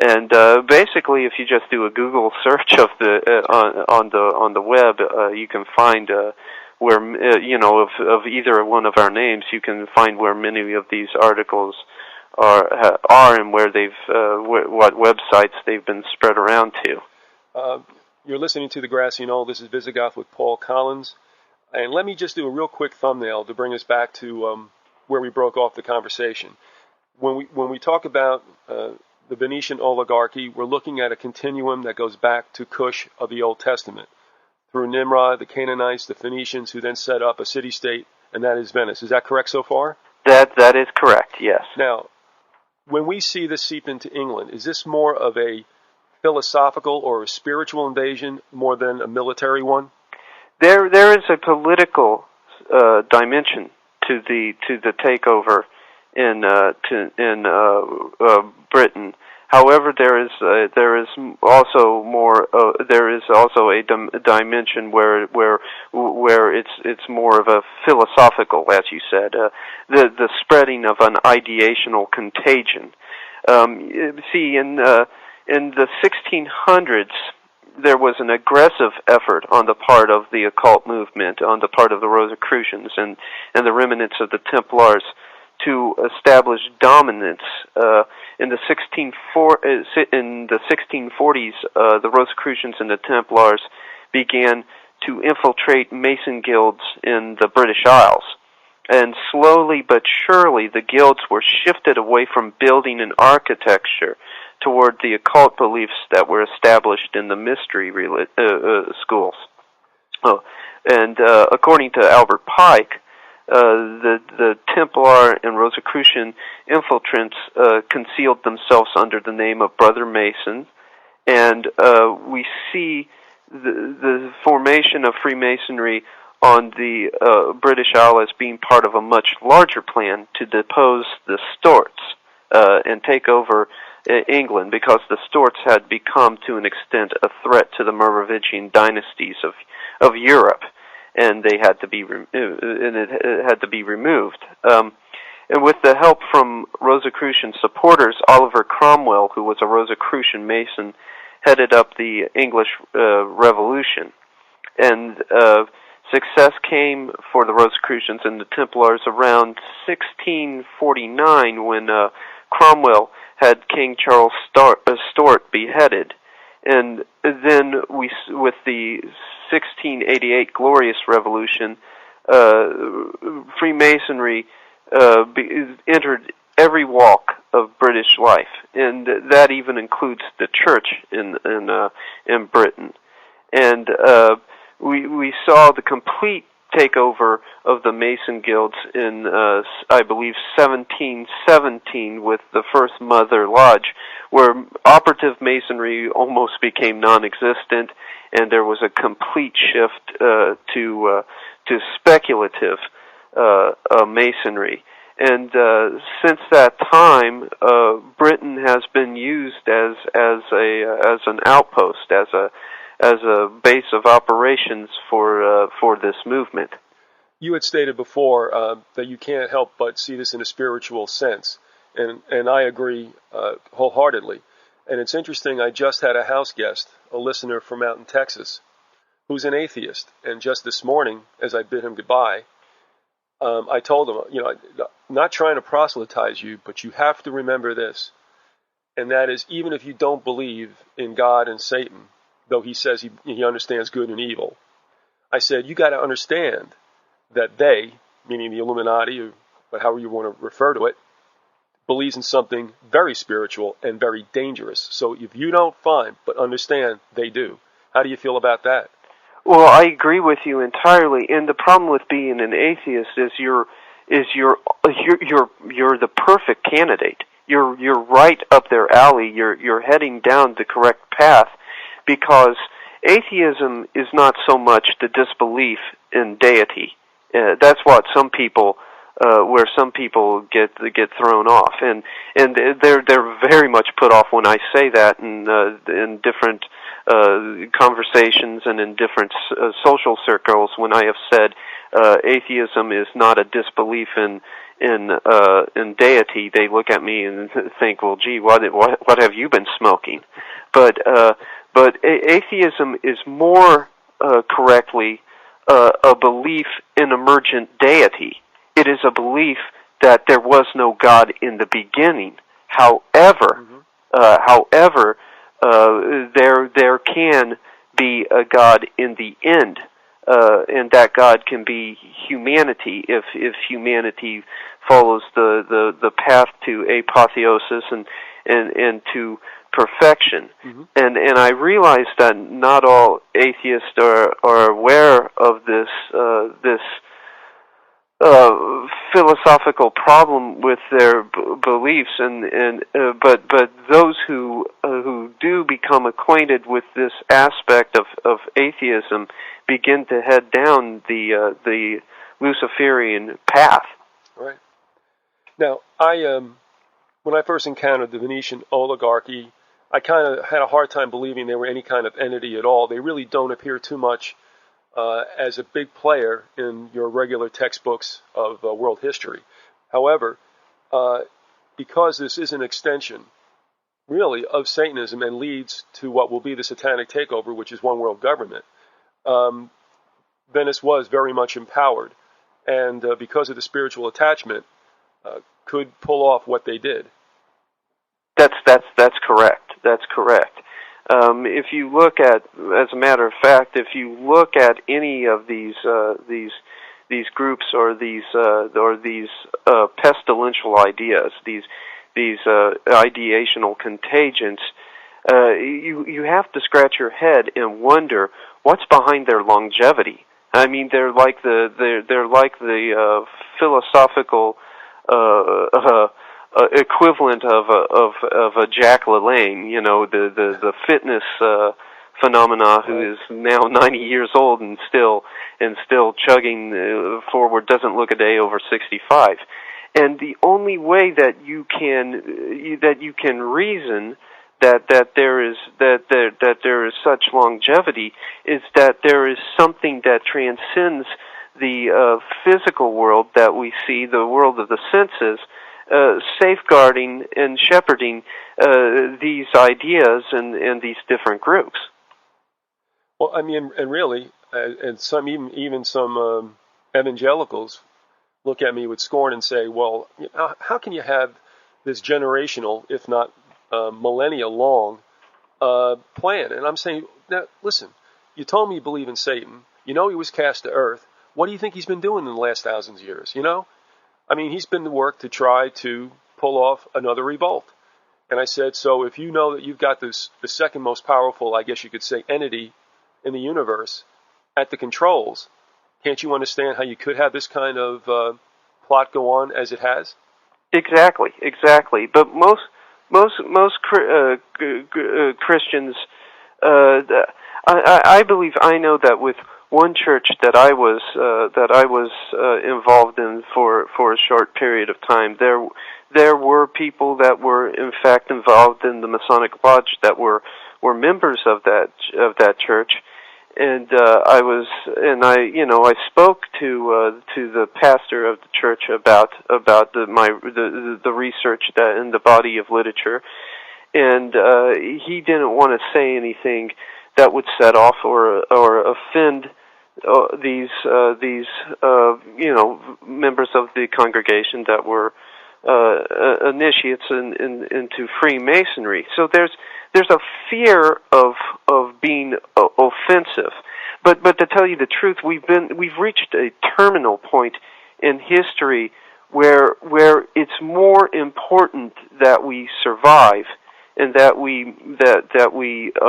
And basically, if you just do a Google search of on the web, you can find where of either one of our names, you can find where many of these articles are and where what websites they've been spread around to. You're listening to The Grassy Knoll. This is Visigoth with Paul Collins. And let me just do a real quick thumbnail to bring us back to where we broke off the conversation. When we talk about the Venetian oligarchy, we're looking at a continuum that goes back to Cush of the Old Testament, through Nimrod, the Canaanites, the Phoenicians, who then set up a city-state, and that is Venice. Is that correct so far? That is correct, yes. Now, when we see this seep into England, is this more of a philosophical or a spiritual invasion more than a military one? There is a political dimension to the takeover in Britain. However, there is also more. There is also a dimension where it's more of a philosophical, as you said, the spreading of an ideational contagion. See, in the 1600s, there was an aggressive effort on the part of the occult movement, on the part of the Rosicrucians and the remnants of the Templars, to establish dominance. In the 1640s, the Rosicrucians and the Templars began to infiltrate Mason guilds in the British Isles. And slowly but surely, the guilds were shifted away from building and architecture toward the occult beliefs that were established in the mystery schools. And according to Albert Pike, the Templar and Rosicrucian infiltrants concealed themselves under the name of Brother Mason, and we see the formation of Freemasonry on the British Isles as being part of a much larger plan to depose the Stuarts and take over England, because the Stuarts had become, to an extent, a threat to the Merovingian dynasties of Europe, and they had to be it had to be removed. And with the help from Rosicrucian supporters, Oliver Cromwell, who was a Rosicrucian Mason, headed up the English Revolution. And success came for the Rosicrucians and the Templars around 1649, when Cromwell had King Charles Stuart beheaded. And then with the 1688 Glorious Revolution, Freemasonry entered every walk of British life, and that even includes the church in Britain. And we saw the complete takeover of the Mason guilds in, I believe, 1717 with the first Mother Lodge, where operative Masonry almost became non-existent, and there was a complete shift to speculative Masonry. And since that time, Britain has been used as an outpost, as a base of operations for this movement. You had stated before that you can't help but see this in a spiritual sense, and I agree wholeheartedly. And it's interesting, I just had a house guest, a listener from out in Texas, who's an atheist, and just this morning, as I bid him goodbye, I told him, I'm not trying to proselytize you, but you have to remember this, and that is, even if you don't believe in God and Satan, though he says he understands good and evil, I said, you got to understand that they, meaning the Illuminati, or however you want to refer to it, believes in something very spiritual and very dangerous. So if you don't find, but understand, they do. How do you feel about that? Well, I agree with you entirely. And the problem with being an atheist is you're the perfect candidate. You're right up their alley. You're heading down the correct path, because atheism is not so much the disbelief in deity. That's what some people, where some people get thrown off, and they're very much put off when I say that in different conversations and in different social circles. When I have said atheism is not a disbelief in deity, they look at me and think, well, gee, what have you been smoking? But atheism is more correctly a belief in emergent deity. It is a belief that there was no God in the beginning. However, there can be a God in the end, and that God can be humanity if humanity follows the path to apotheosis and to perfection. Mm-hmm. And I realize that not all atheists are aware of this philosophical problem with their beliefs, but those who do become acquainted with this aspect of atheism begin to head down the Luciferian path. Right. Now, when I first encountered the Venetian oligarchy, I kind of had a hard time believing they were any kind of entity at all. They really don't appear too much as a big player in your regular textbooks of world history. However, because this is an extension, really, of Satanism and leads to what will be the satanic takeover, which is one world government, Venice was very much empowered, and because of the spiritual attachment, could pull off what they did. That's correct. That's correct. If you look at, as a matter of fact, if you look at any of these groups or these pestilential ideas, these ideational contagions, you have to scratch your head and wonder what's behind their longevity. I mean, they're like the philosophical equivalent of a Jack LaLanne, you know, the fitness phenomena, who is now 90 years old and still chugging forward, doesn't look a day over 65. And the only way that you can reason that there is such longevity is that there is something that transcends the physical world that we see, the world of the senses, safeguarding and shepherding these ideas and these different groups. Well, I mean, and really, and some even some evangelicals look at me with scorn and say, "Well, how can you have this generational, if not millennia-long plan?" And I'm saying, now, listen, you told me you believe in Satan. You know he was cast to earth. What do you think he's been doing in the last thousands of years? You know, I mean, he's been to work to try to pull off another revolt. And I said, so if you know that you've got the second most powerful, I guess you could say, entity in the universe at the controls, can't you understand how you could have this kind of plot go on as it has? Exactly. But most Christians, I believe, I know that with one church that I was involved in for a short period of time, there were people that were in fact involved in the Masonic Lodge that were members of that church. And I spoke to the pastor of the church about the research that in the body of literature, and he didn't want to say anything that would set off or offend these members of the congregation that were initiates into Freemasonry. So there's a fear of being offensive, but to tell you the truth, we've reached a terminal point in history where it's more important that we survive and that we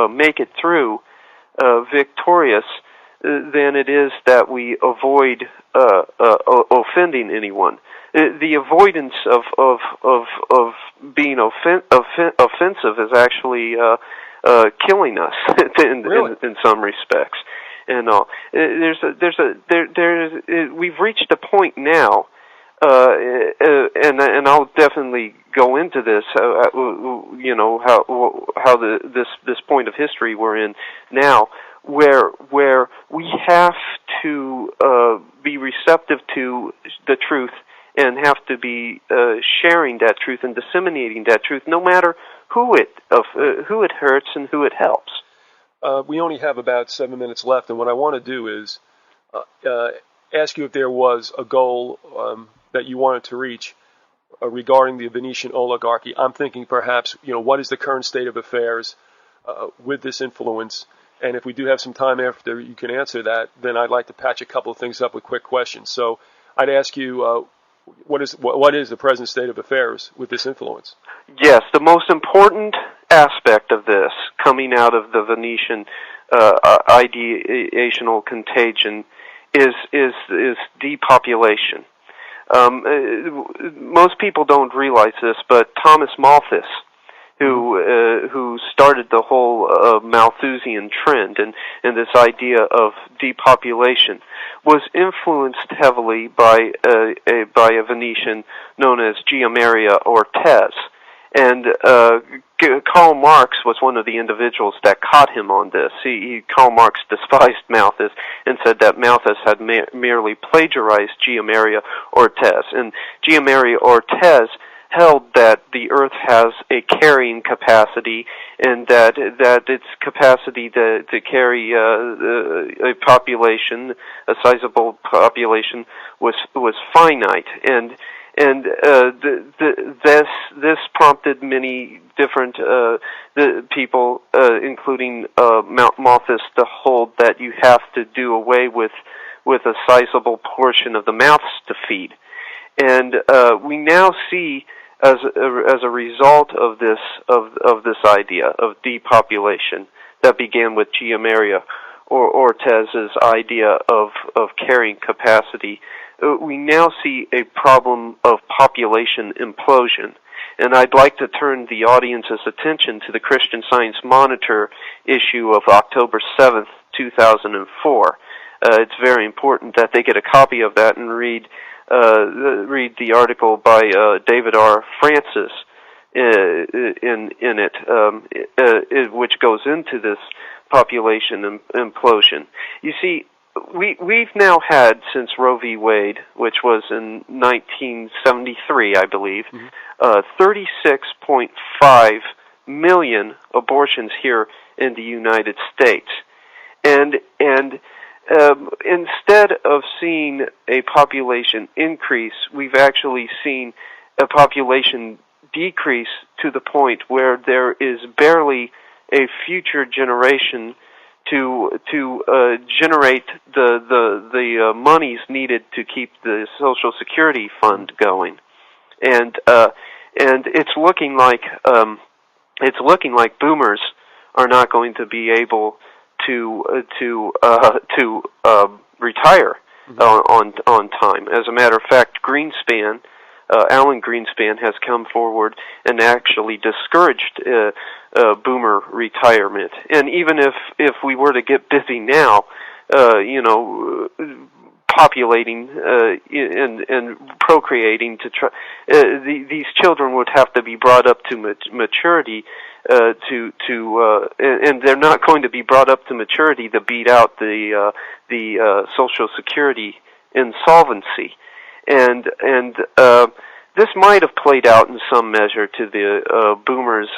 make it through victorious than it is that we avoid offending anyone. The avoidance of being offensive is actually killing us in some respects. And we've reached a point now, and I'll definitely go into this. How this point of history we're in now, where we have to be receptive to the truth and have to be sharing that truth and disseminating that truth, no matter who it hurts and who it helps. We only have about 7 minutes left, and what I want to do is ask you if there was a goal that you wanted to reach regarding the Venetian oligarchy. I'm thinking perhaps, what is the current state of affairs with this influence? And if we do have some time after you can answer that, then I'd like to patch a couple of things up with quick questions. So I'd ask you, what is the present state of affairs with this influence? Yes, the most important aspect of this, coming out of the Venetian ideational contagion, is depopulation. Most people don't realize this, but Thomas Malthus, who started the whole Malthusian trend and this idea of depopulation, was influenced heavily by a Venetian known as Gianmaria Ortez. And Karl Marx was one of the individuals that caught him on this. Karl Marx despised Malthus and said that Malthus had merely plagiarized Gianmaria Ortez. And Gianmaria Ortez held that the Earth has a carrying capacity, and that its capacity to carry a population, a sizable population, was finite. And this prompted many different people, including Malthus, to hold that you have to do away with a sizable portion of the mouths to feed. And we now see, as a result of this idea of depopulation that began with Giameria or Ortez's idea of carrying capacity, we now see a problem of population implosion. And I'd like to turn the audience's attention to the Christian Science Monitor issue of October 7th, 2004. It's very important that they get a copy of that and read the article by David R. Francis in it, which goes into this population implosion. You see, we've now had, since Roe v. Wade, which was in 1973, I believe, 36.5 million abortions here in the United States, and instead of seeing a population increase, we've actually seen a population decrease to the point where there is barely a future generation to generate the monies needed to keep the Social Security fund going, and it's looking like boomers are not going to be able to retire on time. As a matter of fact, Alan Greenspan has come forward and actually discouraged boomer retirement. And even if we were to get busy now, populating and procreating to try, these children would have to be brought up to maturity. And they're not going to be brought up to maturity to beat out the Social Security insolvency, and this might have played out in some measure to the boomers'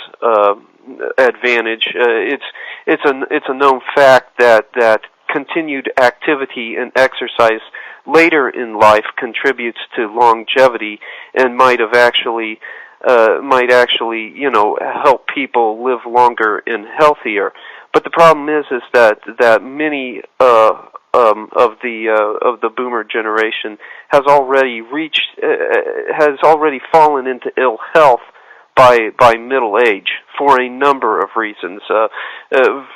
advantage. It's a known fact that continued activity and exercise later in life contributes to longevity and might actually help people live longer and healthier. But the problem is that many of the boomer generation has already fallen into ill health by middle age for a number of reasons.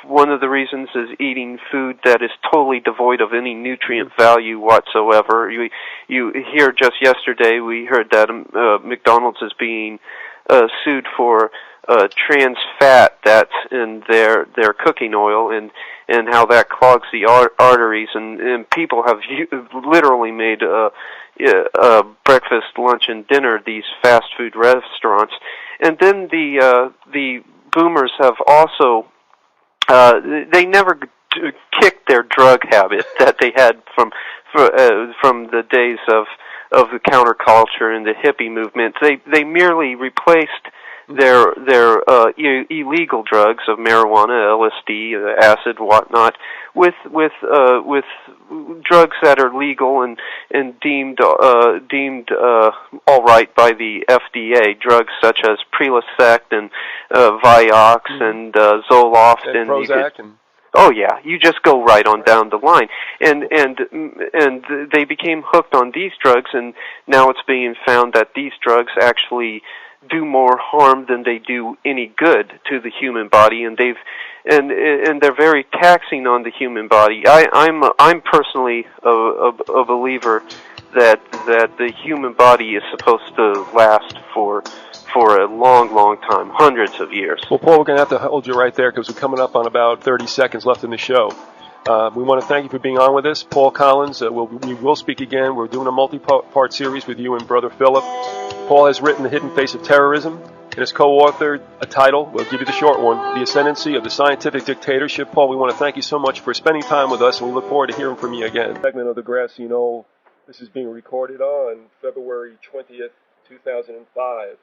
One of the reasons is eating food that is totally devoid of any nutrient value whatsoever. You hear, just yesterday we heard that McDonald's is being sued for trans fat that's in their cooking oil, and how that clogs the arteries, and people have literally made breakfast, lunch, and dinner these fast food restaurants. And then the boomers have also they never kicked their drug habit that they had from the days of the counterculture and the hippie movement. They merely replaced their illegal drugs of marijuana, LSD, acid, whatnot, with drugs that are legal and deemed all right by the FDA. Drugs such as Prilosec and Vioxx and Zoloft and Prozac oh yeah, you just go right on down the line, and they became hooked on these drugs, and now it's being found that these drugs actually do more harm than they do any good to the human body, and they're very taxing on the human body. I'm personally a believer that the human body is supposed to last for a long time, hundreds of years. Well, Paul, we're going to have to hold you right there because we're coming up on about 30 seconds left in the show. We want to thank you for being on with us. Paul Collins, we will speak again. We're doing a multi-part series with you and Brother Philip. Paul has written The Hidden Face of Terrorism and has co-authored a title. We'll give you the short one, The Ascendancy of the Scientific Dictatorship. Paul, we want to thank you so much for spending time with us, and we look forward to hearing from you again. Segment of The Grassy Knoll. This is being recorded on February 20th, 2005.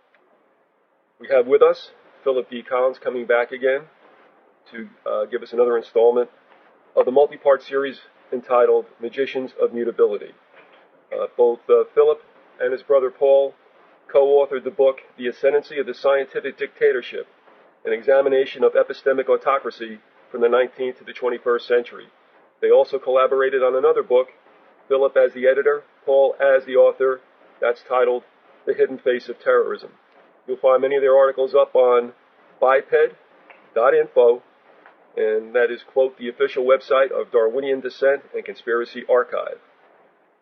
We have with us Philip D. Collins coming back again to give us another installment of the multi-part series entitled Magicians of Mutability. Both Philip and his brother Paul co-authored the book The Ascendancy of the Scientific Dictatorship, an examination of epistemic autocracy from the 19th to the 21st century. They also collaborated on another book, Philip as the editor, Paul as the author, that's titled The Hidden Face of Terrorism. You'll find many of their articles up on biped.info, and that is, quote, the official website of Darwinian Descent and Conspiracy Archive.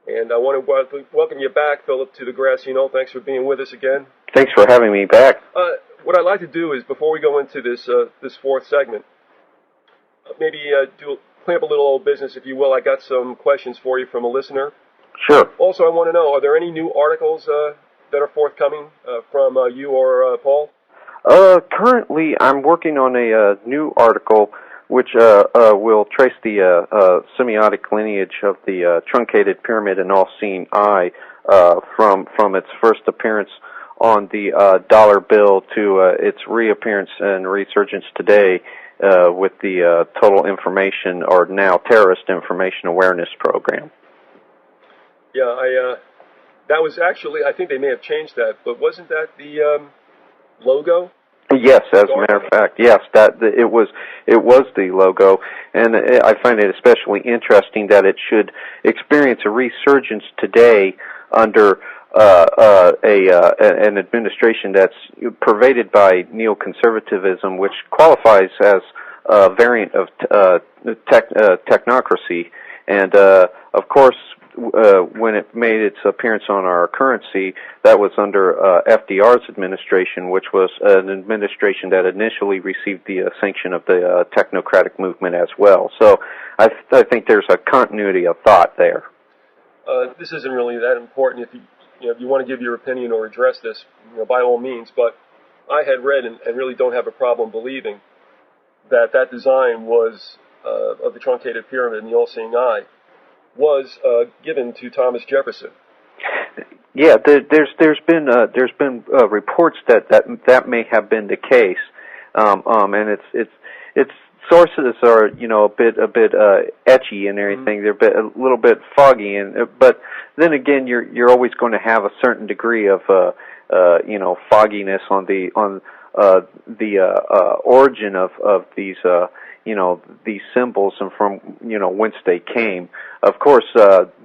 And I want to welcome you back, Philip, to the Grassy Knoll. Thanks for being with us again. Thanks for having me back. What I'd like to do is, before we go into this fourth segment, maybe clean up a little old business, if you will. I got some questions for you from a listener. Sure. Also, I want to know, are there any new articles that are forthcoming from you or Paul? Currently, I'm working on a new article which will trace the semiotic lineage of the truncated pyramid and all-seeing eye from its first appearance on the dollar bill to its reappearance and resurgence today with the Total Information, or now Terrorist Information Awareness Program. Yeah, that was actually, I think they may have changed that, but wasn't that the logo? Yes, as a matter of fact, yes, it was the logo, and I find it especially interesting that it should experience a resurgence today under an administration that's pervaded by neoconservatism, which qualifies as a variant of technocracy, and of course, when it made its appearance on our currency, that was under FDR's administration, which was an administration that initially received the sanction of the technocratic movement as well. So I think there's a continuity of thought there. This isn't really that important. If you want to give your opinion or address this, by all means. But I had read and really don't have a problem believing that design was of the truncated pyramid and the all-seeing eye was given to Thomas Jefferson. Yeah, there's been reports that may have been the case, and its sources are a bit etchy and everything. They're a little bit foggy, but then again, you're always going to have a certain degree of fogginess on the origin of these symbols and from whence they came. Of course,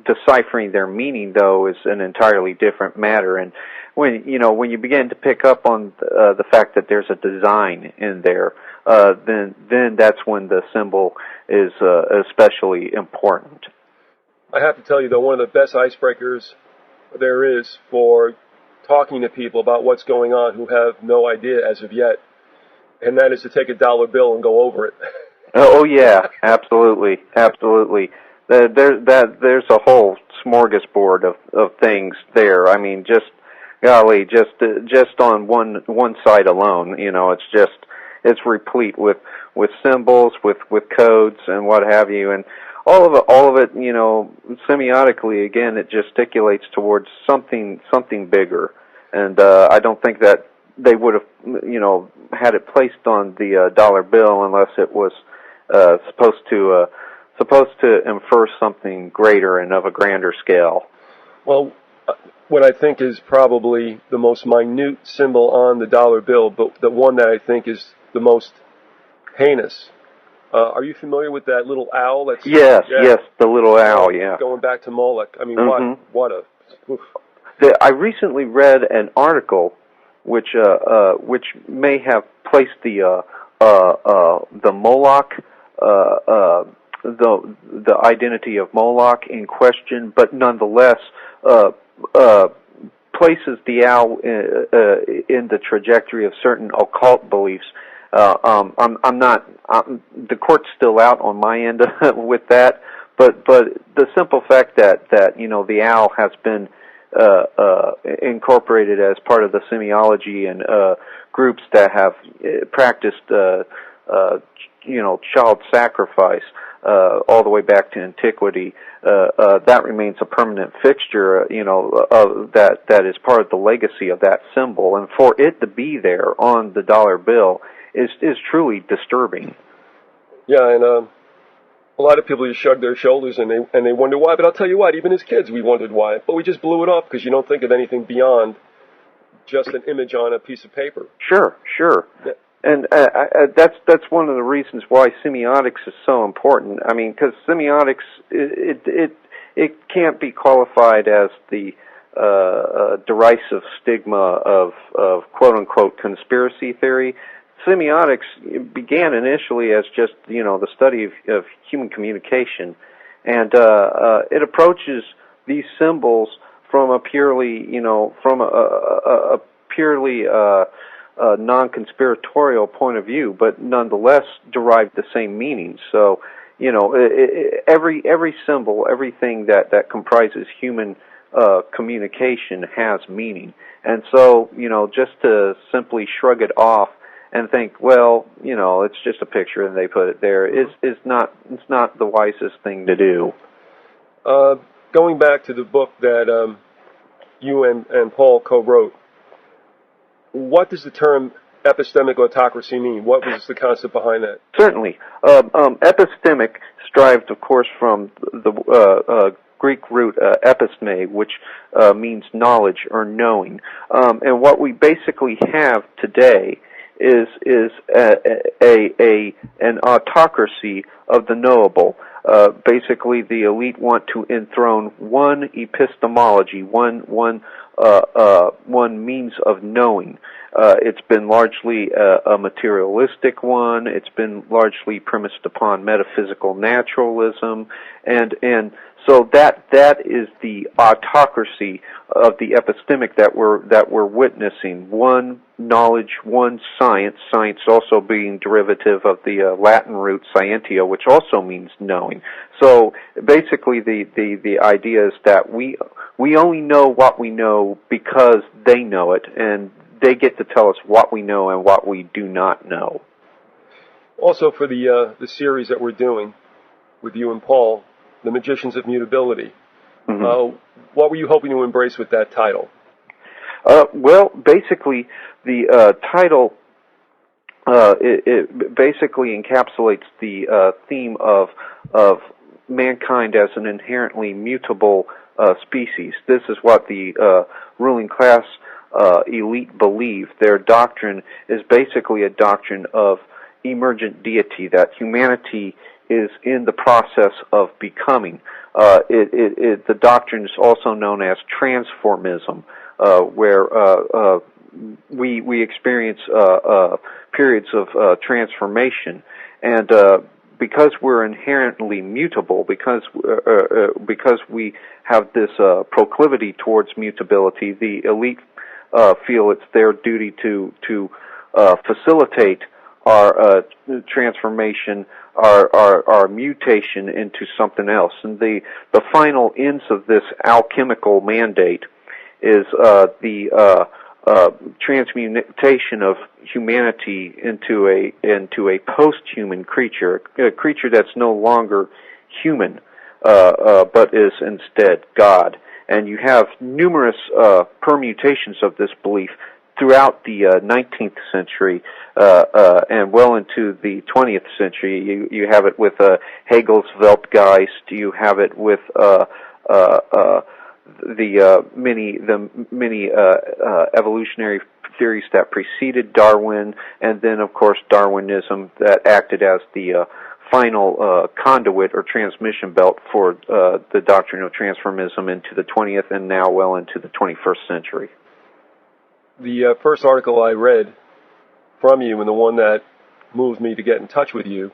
deciphering their meaning though is an entirely different matter. And when you begin to pick up on the fact that there's a design in there, then that's when the symbol is especially important. I have to tell you though, one of the best icebreakers there is for talking to people about what's going on who have no idea as of yet, and that is to take a dollar bill and go over it. Oh yeah, absolutely. There's a whole smorgasbord of things there. I mean, just on one side alone, it's replete with symbols, with codes and what have you, and all of it, semiotically, again, it gesticulates towards something bigger, and I don't think that they would have, had it placed on the dollar bill unless it was supposed to infer something greater and of a grander scale. Well, what I think is probably the most minute symbol on the dollar bill, but the one that I think is the most heinous. Are you familiar with that little owl? Yes, the little owl, yeah. Going back to Moloch. I mean, what a... Oof. I recently read an article which may have placed the Moloch, the identity of Moloch in question, but nonetheless places the owl in the trajectory of certain occult beliefs. I'm not. The court's still out on my end with that, but the simple fact that the owl has been incorporated as part of the semiology and groups that have practiced child sacrifice all the way back to antiquity, that remains a permanent fixture, that is part of the legacy of that symbol, and for it to be there on the dollar bill is truly disturbing. Yeah, and A lot of people just shrug their shoulders and they wonder why. But I'll tell you what, even as kids we wondered why. But we just blew it off because you don't think of anything beyond just an image on a piece of paper. Sure. Yeah. And that's one of the reasons why semiotics is so important. I mean, because semiotics it can't be qualified as the derisive stigma of quote unquote conspiracy theory. Semiotics began initially as just the study of human communication, and it approaches these symbols from a purely non-conspiratorial point of view, but nonetheless derive the same meaning. So, every symbol, everything that comprises human communication has meaning. And so, just to simply shrug it off and think, well, it's just a picture and they put it there, it's not the wisest thing to do. Going back to the book that you and Paul co-wrote, what does the term epistemic autocracy mean? What was the concept behind that? Certainly. Epistemic derived, of course, from the Greek root episteme, which means knowledge or knowing. And what we basically have today is an autocracy of the knowable. Basically, the elite want to enthrone one epistemology, one means of knowing. It's been largely a materialistic one. It's been largely premised upon metaphysical naturalism, and so that is the autocracy of the epistemic that we're witnessing. One knowledge, one science. Science also being derivative of the Latin root scientia, which also means knowing. So basically, the idea is that we only know what we know because they know it, and they get to tell us what we know and what we do not know. Also, for the series that we're doing with you and Paul, The Magicians of Mutability, what were you hoping to embrace with that title? Well, basically, the title it basically encapsulates the theme of mankind as an inherently mutable species. This is what the ruling class elite believe. Their doctrine is basically a doctrine of emergent deity, that humanity is in the process of becoming. The doctrine is also known as transformism, where we experience periods of transformation, and because we're inherently mutable, because we have this proclivity towards mutability, the elite feel it's their duty to facilitate our transformation, our mutation into something else. And the final ends of this alchemical mandate is the transmutation of humanity into a post-human creature, a creature that's no longer human, but is instead God. And you have numerous permutations of this belief throughout the 19th century and well into the 20th century. You have it with Hegel's Weltgeist. You have it with the many evolutionary theories that preceded Darwin, and then of course Darwinism that acted as the final conduit or transmission belt for the doctrine of transformism into the 20th and now well into the 21st century. The first article I read from you, and the one that moved me to get in touch with you,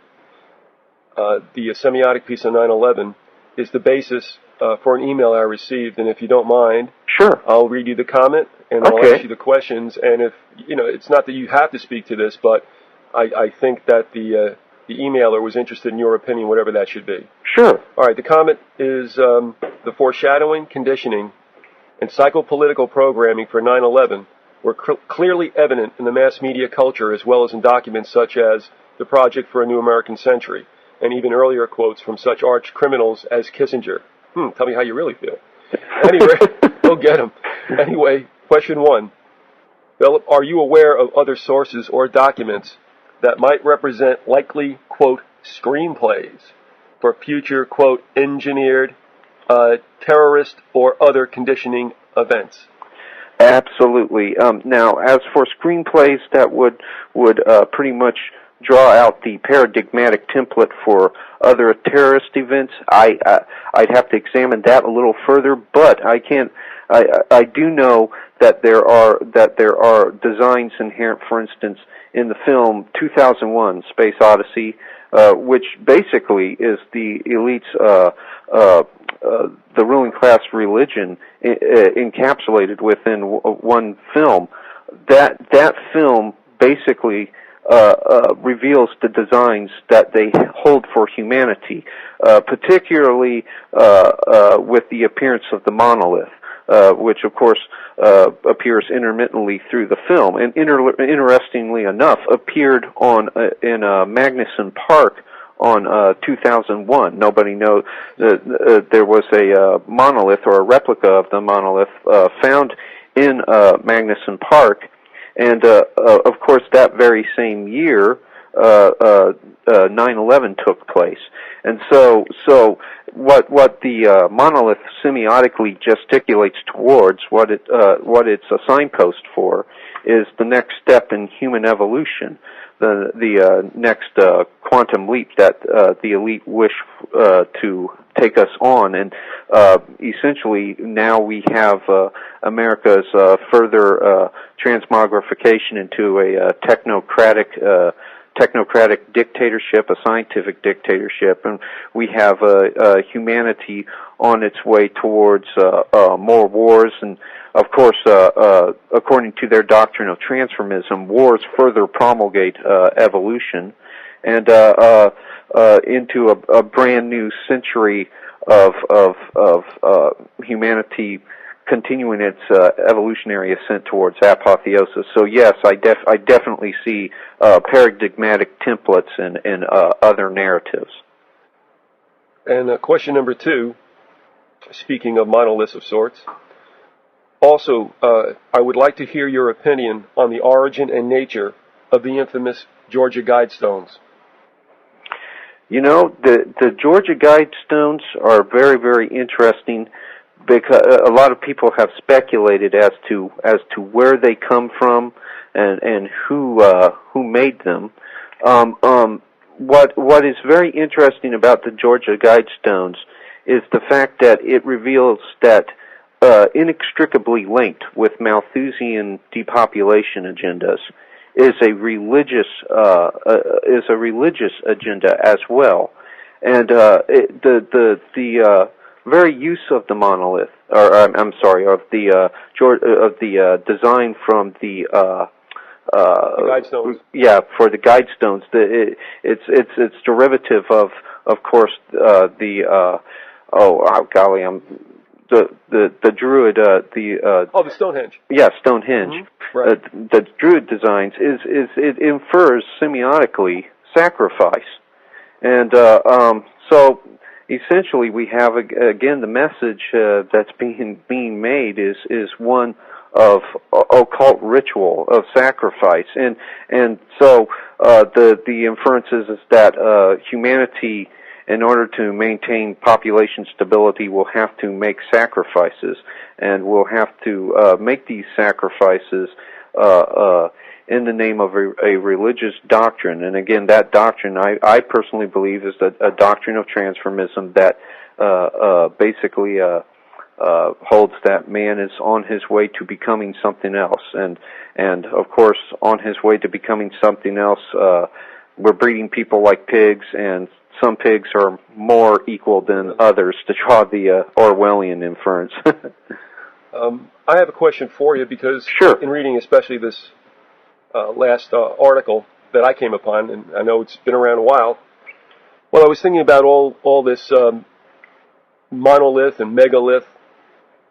the Semiotic piece on 9/11, is the basis for an email I received. And if you don't mind, sure, I'll read you the comment and I'll ask you the questions. And if it's not that you have to speak to this, but I think that the emailer was interested in your opinion, whatever that should be. Sure. All right. The comment is the foreshadowing, conditioning, and psychopolitical programming for 9/11 were clearly evident in the mass media culture, as well as in documents such as the Project for a New American Century, and even earlier quotes from such arch criminals as Kissinger. Tell me how you really feel. Anyway, go get him. Anyway, question 1. Philip, are you aware of other sources or documents that might represent likely, quote, screenplays for future, quote, engineered terrorist or other conditioning events. Absolutely. Now, as for screenplays that would pretty much draw out the paradigmatic template for other terrorist events, I'd have to examine that a little further. But I do know that there are designs inherent, for instance, in the film 2001: Space Odyssey, which basically is the elite's the ruling class religion encapsulated within one film. That film basically reveals the designs that they hold for humanity, particularly with the appearance of the monolith, which of course appears intermittently through the film, and interestingly enough appeared in Magnuson Park on 2001. Nobody knows there was a monolith or a replica of the monolith found in Magnuson Park, and of course that very same year 9/11 took place. And so what the monolith semiotically gesticulates towards, what it's a signpost for, is the next step in human evolution, the next quantum leap that the elite wish to take us on. And essentially now we have America's further transmogrification into a technocratic dictatorship, a scientific dictatorship, and we have humanity on its way towards more wars. And of course, according to their doctrine of transformism, wars further promulgate evolution, and into a brand new century of humanity continuing its evolutionary ascent towards apotheosis. So yes, I definitely see paradigmatic templates in other narratives. And question number 2, speaking of monoliths of sorts, also I would like to hear your opinion on the origin and nature of the infamous Georgia Guidestones. You know, the Georgia Guidestones are very, very interesting, because a lot of people have speculated as to where they come from and who made them. What is very interesting about the Georgia Guidestones is the fact that it reveals that inextricably linked with Malthusian depopulation agendas is a religious agenda as well, and the very use of the monolith, or I'm sorry, of the design from the Guidestones. Yeah, for the Guidestones. It's derivative of course the Druid the Stonehenge. Yeah, Stonehenge. Mm-hmm. Right. The Druid designs it infers semiotically sacrifice, and so essentially we have again the message that's being made is one of occult ritual, of sacrifice, and so the inference is that humanity, in order to maintain population stability, will have to make sacrifices, and will have to make these sacrifices in the name of a religious doctrine. And again, that doctrine, I personally believe, is a doctrine of transformism that basically holds that man is on his way to becoming something else. And of course, on his way to becoming something else, we're breeding people like pigs, and some pigs are more equal than others, to draw the Orwellian inference. I have a question for you, because sure. In reading especially this last article that I came upon, and I know it's been around a while, well, I was thinking about all this monolith and megalith,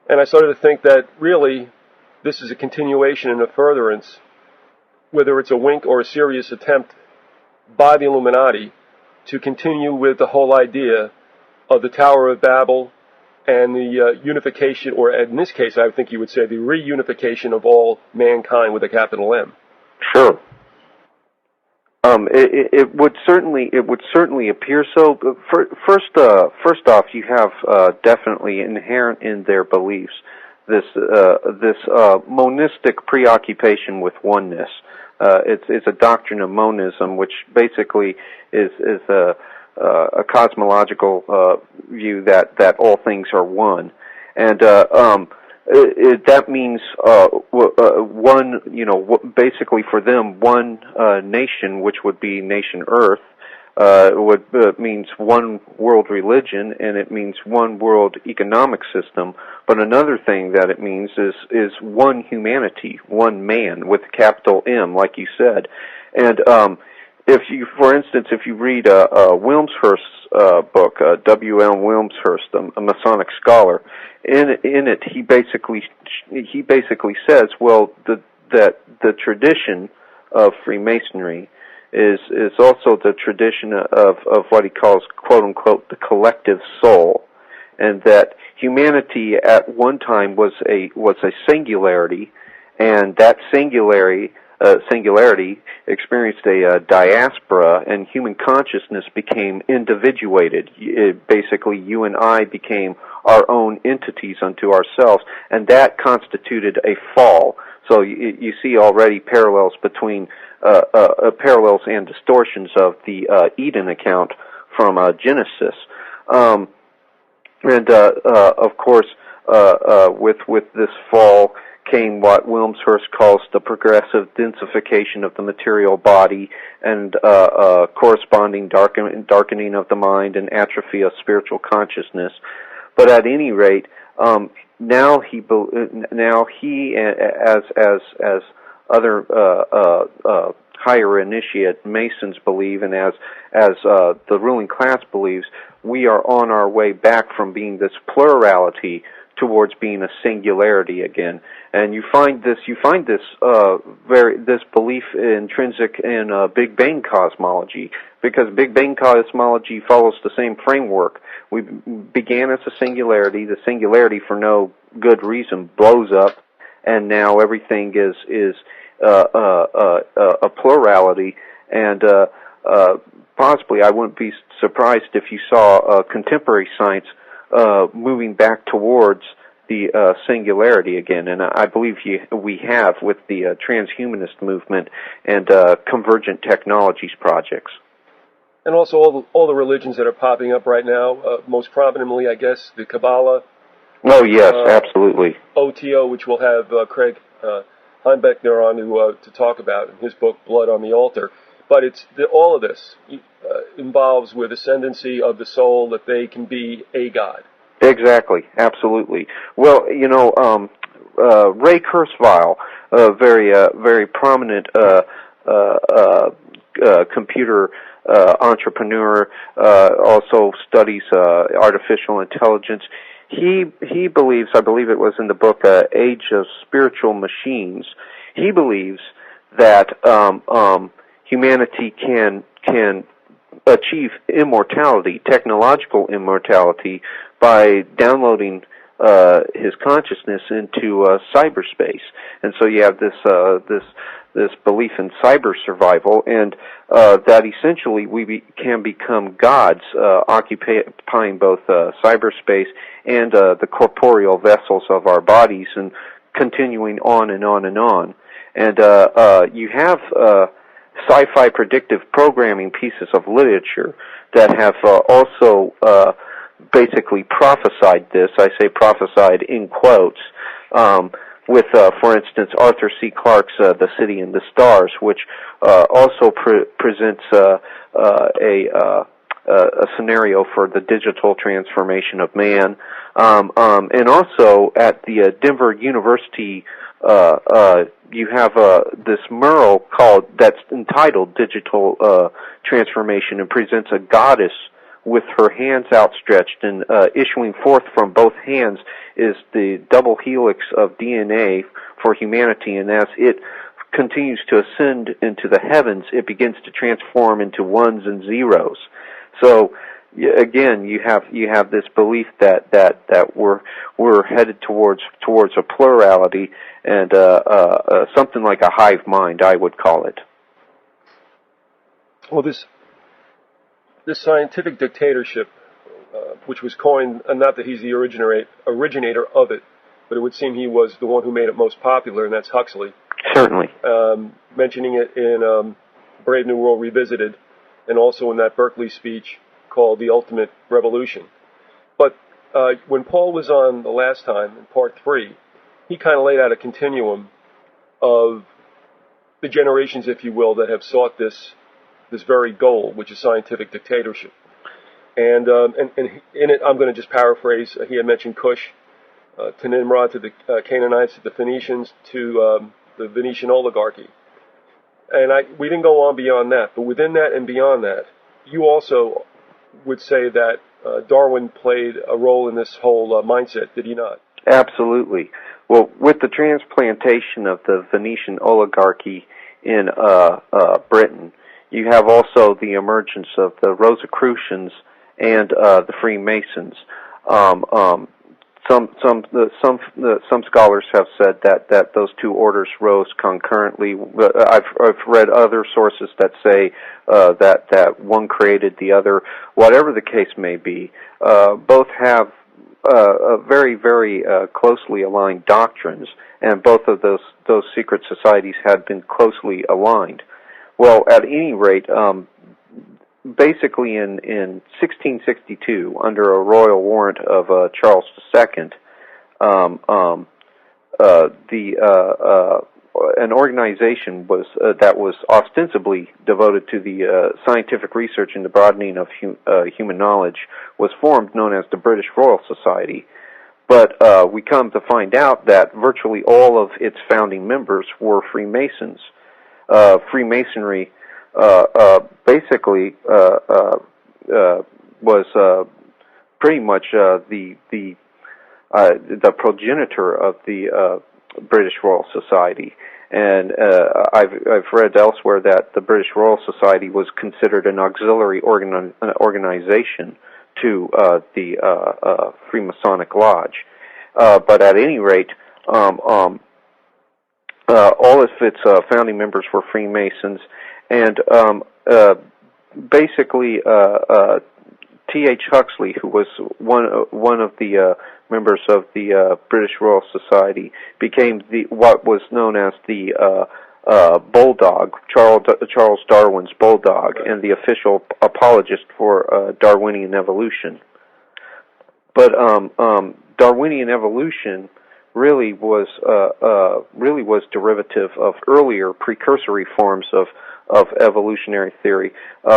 and I started to think that really this is a continuation and a furtherance, whether it's a wink or a serious attempt by the Illuminati to continue with the whole idea of the Tower of Babel and the unification, or in this case I think you would say the reunification of all mankind with a capital M. Sure. It would certainly appear so. But first off, you have definitely inherent in their beliefs this monistic preoccupation with oneness. It's a doctrine of monism, which basically is a cosmological view that all things are one, and that means one, basically for them, one nation, which would be nation Earth, means one world religion, and it means one world economic system. But another thing that it means is one humanity, one man with a capital M, like you said. And for instance, if you read Wilmshurst's book, W.L. Wilmshurst, a Masonic scholar, in it he basically says, well, that the tradition of Freemasonry is also the tradition of what he calls, quote unquote, the collective soul, and that humanity at one time was a singularity, and that singularity experienced a diaspora, and human consciousness became individuated. Basically, you and I became our own entities unto ourselves, and that constituted a fall. So you see already parallels between parallels and distortions of the Eden account from Genesis, and of course, with this fall came what Wilmshurst calls the progressive densification of the material body and corresponding darkening of the mind and atrophy of spiritual consciousness. But at any rate, now he as other higher initiate Masons believe, and as the ruling class believes, we are on our way back from being this plurality towards being a singularity again. And you find this belief intrinsic in Big Bang cosmology, because Big Bang cosmology follows the same framework. We began as a singularity. The singularity, for no good reason, blows up, and now everything is a plurality. And possibly, I wouldn't be surprised if you saw contemporary science moving back towards the singularity again, and I believe we have with the transhumanist movement and convergent technologies projects. And also all the religions that are popping up right now, most prominently, I guess, the Kabbalah. Oh, yes, absolutely. OTO, which we'll have Craig Heimbeckner on to talk about in his book, Blood on the Altar. But all of this involves with ascendancy of the soul, that they can be a god. Exactly, absolutely. Well, Ray Kurzweil, a very prominent computer entrepreneur, also studies artificial intelligence. He believes, I believe it was in the book Age of Spiritual Machines, he believes that humanity can achieve immortality, technological immortality, by downloading his consciousness into cyberspace. And so you have this belief in cyber survival, and that essentially we can become gods, occupying both cyberspace and the corporeal vessels of our bodies, and continuing on and on and on. And you have sci-fi predictive programming pieces of literature that have also basically prophesied this. I say prophesied in quotes, with, for instance, Arthur C. Clarke's The City and the Stars, which also presents a scenario for the digital transformation of man. And also at the Denver University, you have this mural that's entitled Digital Transformation, and presents a goddess with her hands outstretched, and issuing forth from both hands is the double helix of DNA for humanity, and as it continues to ascend into the heavens, it begins to transform into ones and zeros. So again, you have this belief that we're headed towards a plurality, and something like a hive mind, I would call it. Well, this scientific dictatorship, which was coined, and not that he's the originator of it, but it would seem he was the one who made it most popular, and that's Huxley. Certainly. Mentioning it in Brave New World Revisited, and also in that Berkeley speech called The Ultimate Revolution. But when Paul was on the last time, in part 3, he kind of laid out a continuum of the generations, if you will, that have sought this very goal, which is scientific dictatorship. And in it, I'm going to just paraphrase. He had mentioned Cush, to Nimrod, to the Canaanites, to the Phoenicians, to the Venetian oligarchy. And we didn't go on beyond that. But within that and beyond that, you also would say that Darwin played a role in this whole mindset, did he not? Absolutely. Well, with the transplantation of the Venetian oligarchy in Britain, you have also the emergence of the Rosicrucians and the Freemasons. Some scholars have said that those two orders rose concurrently. I've read other sources that say that one created the other. Whatever the case may be, both have very, very closely aligned doctrines, and both of those secret societies had been closely aligned. Well, at any rate, basically in 1662, under a royal warrant of Charles II, an organization was that was ostensibly devoted to the scientific research and the broadening of human knowledge was formed, known as the British Royal Society. But we come to find out that virtually all of its founding members were Freemasons. Freemasonry basically was pretty much the progenitor of the British Royal Society, and I've read elsewhere that the British Royal Society was considered an auxiliary organization to the Freemasonic Lodge. But at any rate, all of its founding members were Freemasons, and basically T.H. Huxley, who was one of the members of the British Royal Society, became what was known as the bulldog, Charles Darwin's bulldog, and the official apologist for Darwinian evolution. But Darwinian evolution really was derivative of earlier precursory forms of evolutionary theory.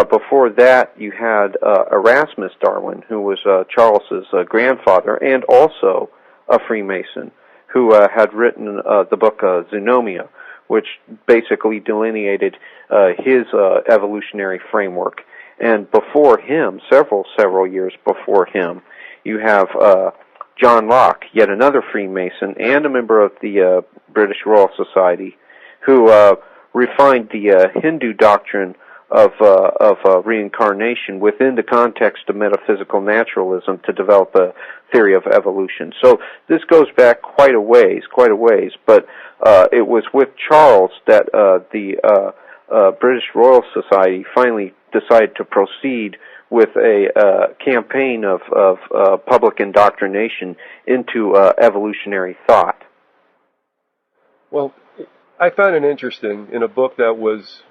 Before that, you had Erasmus Darwin, who was Charles's grandfather, and also a Freemason, who had written the book Zoonomia, which basically delineated his evolutionary framework. And before him, several years before him, you have John Locke, yet another Freemason and a member of the British Royal Society, who refined the Hindu doctrine of reincarnation within the context of metaphysical naturalism to develop a theory of evolution. So this goes back quite a ways, but it was with Charles that the British Royal Society finally decided to proceed with a campaign of public indoctrination into evolutionary thought. Well, I found it interesting in a book that was,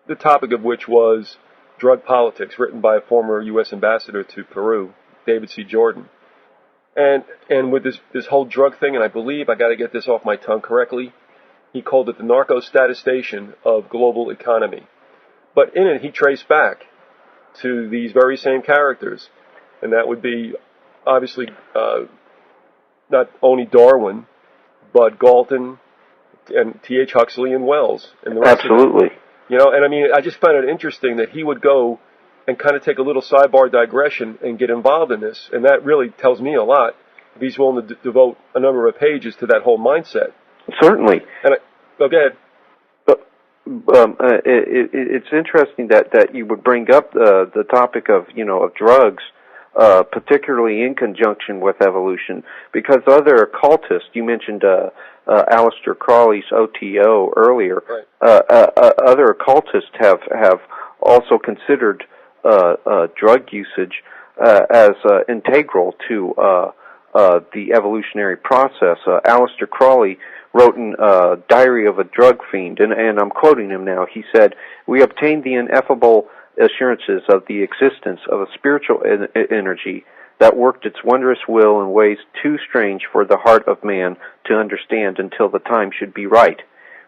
the topic of which was drug politics, written by a former U.S. ambassador to Peru, David C. Jordan. And with this whole drug thing, and I believe, I got to get this off my tongue correctly, he called it the narco-statistation of global economy. But in it, he traced back to these very same characters, and that would be obviously not only Darwin, but Galton and T.H. Huxley and Wells and the rest Absolutely. Of them. You know, and I mean, I just found it interesting that he would go and kind of take a little sidebar digression and get involved in this, and that really tells me a lot if he's willing to devote a number of pages to that whole mindset. Certainly. And go ahead. It's interesting that you would bring up the topic of drugs, particularly in conjunction with evolution, because other occultists, you mentioned Aleister Crowley's OTO earlier, right. Other occultists have also considered drug usage as integral to the evolutionary process. Aleister Crowley wrote in Diary of a Drug Fiend, and I'm quoting him now. He said, "We obtained the ineffable assurances of the existence of a spiritual energy that worked its wondrous will in ways too strange for the heart of man to understand until the time should be right.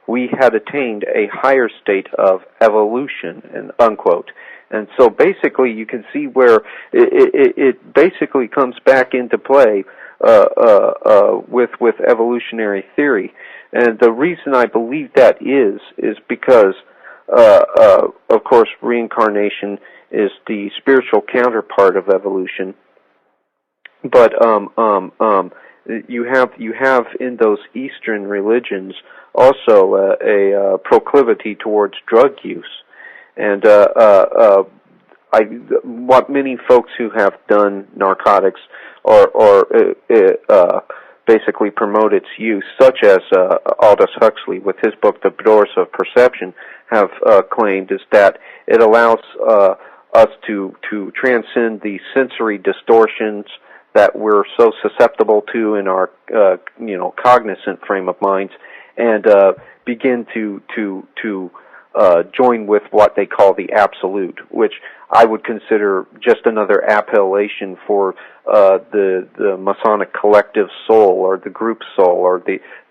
We had attained a higher state of evolution," and unquote. And so basically you can see where it basically comes back into play with evolutionary theory. And the reason I believe that is because of course reincarnation is the spiritual counterpart of evolution. But you have in those Eastern religions also a proclivity towards drug use, and what many folks who have done narcotics or basically promote its use, such as Aldous Huxley with his book The Doors of Perception, have claimed, is that it allows us to transcend the sensory distortions that we're so susceptible to in our cognizant frame of minds, and begin to join with what they call the absolute, which I would consider just another appellation for the Masonic collective soul, or the group soul, or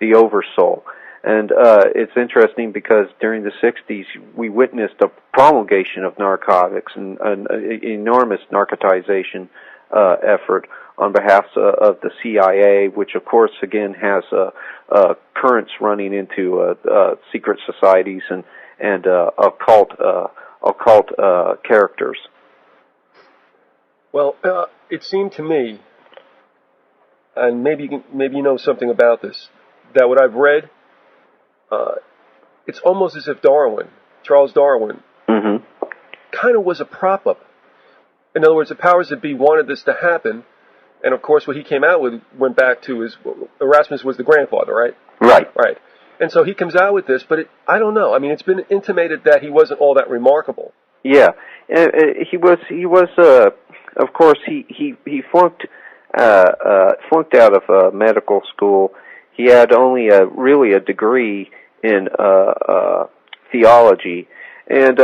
the oversoul. And it's interesting because during the 60s we witnessed a promulgation of narcotics and an enormous narcotization effort on behalf of the CIA, which of course again has currents running into secret societies and occult characters. Well, it seemed to me, and maybe you know something about this, that what I've read, it's almost as if Charles Darwin, kind of was a prop up. In other words, the powers that be wanted this to happen, and of course what he came out with went back to Erasmus was the grandfather, right? Right. And so he comes out with this, but I don't know. I mean, it's been intimated that he wasn't all that remarkable. Yeah, he was. Of course, he flunked out of medical school. He had only really a degree in theology, and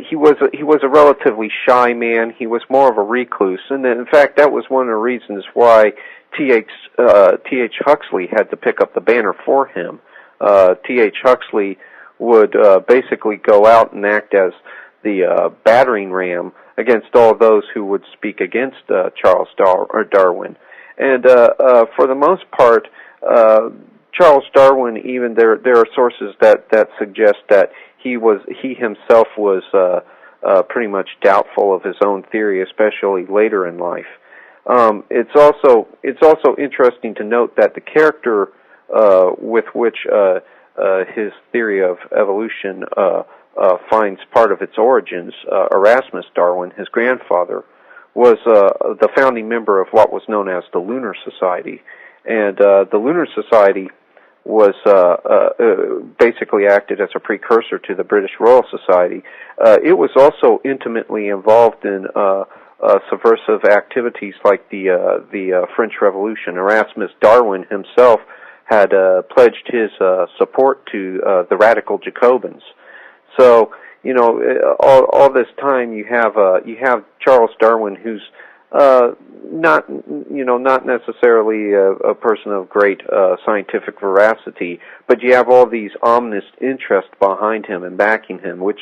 he was a relatively shy man. He was more of a recluse, and in fact, that was one of the reasons why T.H. Huxley had to pick up the banner for him. T.H. Huxley would basically go out and act as the battering ram against all those who would speak against Charles Darwin. And for the most part, Charles Darwin, even there are sources that suggest that he himself was pretty much doubtful of his own theory, especially later in life. It's also interesting to note that the character with which his theory of evolution finds part of its origins, Erasmus Darwin, his grandfather, was the founding member of what was known as the Lunar Society, and the Lunar Society was basically acted as a precursor to the British Royal Society. It was also intimately involved in subversive activities like the French Revolution. Erasmus Darwin himself had pledged his support to the radical Jacobins. So, all this time you have Charles Darwin, who's not necessarily a person of great scientific veracity, but you have all these ominous interests behind him and backing him, which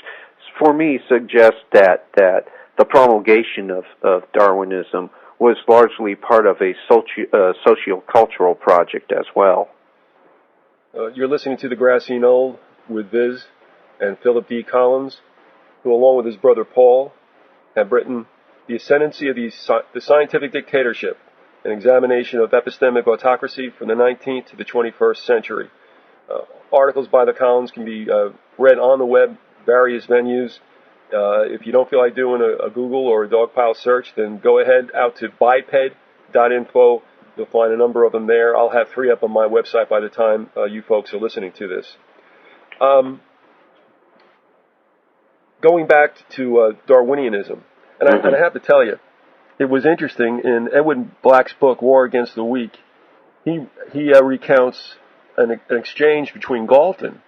for me suggests that the promulgation of Darwinism was largely part of a socio-cultural project as well. You're listening to The Grassy Knoll with Viz and Philip D. Collins, who along with his brother Paul have written The Ascendancy of the Scientific Dictatorship, an examination of epistemic autocracy from the 19th to the 21st century. Articles by the Collins can be read on the web, various venues. If you don't feel like doing a Google or a dogpile search, then go ahead out to biped.info. You'll find a number of them there. I'll have 3 up on my website by the time you folks are listening to this. going back to Darwinianism, and I have to tell you, it was interesting in Edwin Black's book War Against the Weak. He recounts an exchange between Galton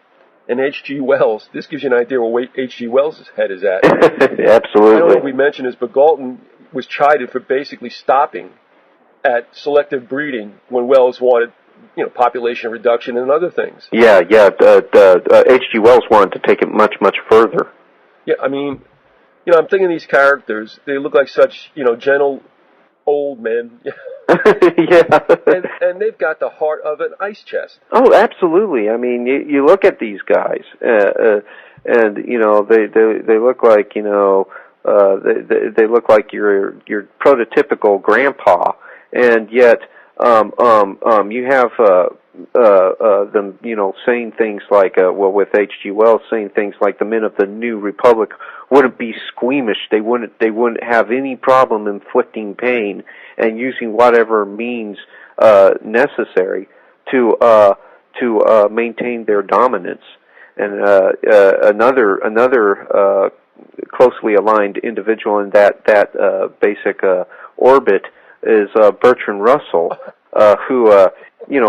and H.G. Wells. This gives you an idea where H.G. Wells' head is at. Absolutely. I don't know if we mentioned this, but Galton was chided for basically stopping at selective breeding when Wells wanted, population reduction and other things. Yeah. H.G. Wells wanted to take it much, much further. Yeah, I mean, I'm thinking these characters, they look like such, gentle old men. Yeah. And they've got the heart of an ice chest. Oh, absolutely. I mean, you look at these guys, and they look like they look like your prototypical grandpa, and yet you have them saying things like with H.G. Wells saying things like the men of the New Republic wouldn't be squeamish. They wouldn't have any problem inflicting pain and using whatever means necessary to maintain their dominance. And another closely aligned individual in that basic orbit is Bertrand Russell, who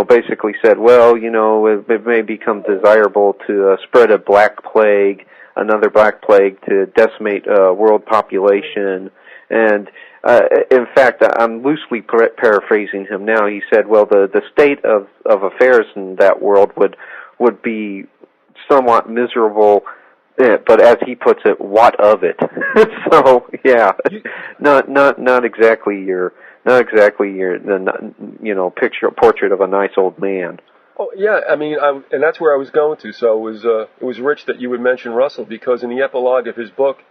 basically said, well, it may become desirable to spread another black plague to decimate world population. And in fact, I'm loosely paraphrasing him now. He said, well, the state of affairs in that world would be somewhat miserable, but as he puts it, what of it? So yeah, not exactly your portrait of a nice old man. Oh yeah, I mean, and that's where I was going to. So it was rich that you would mention Russell, because in the epilogue of his book,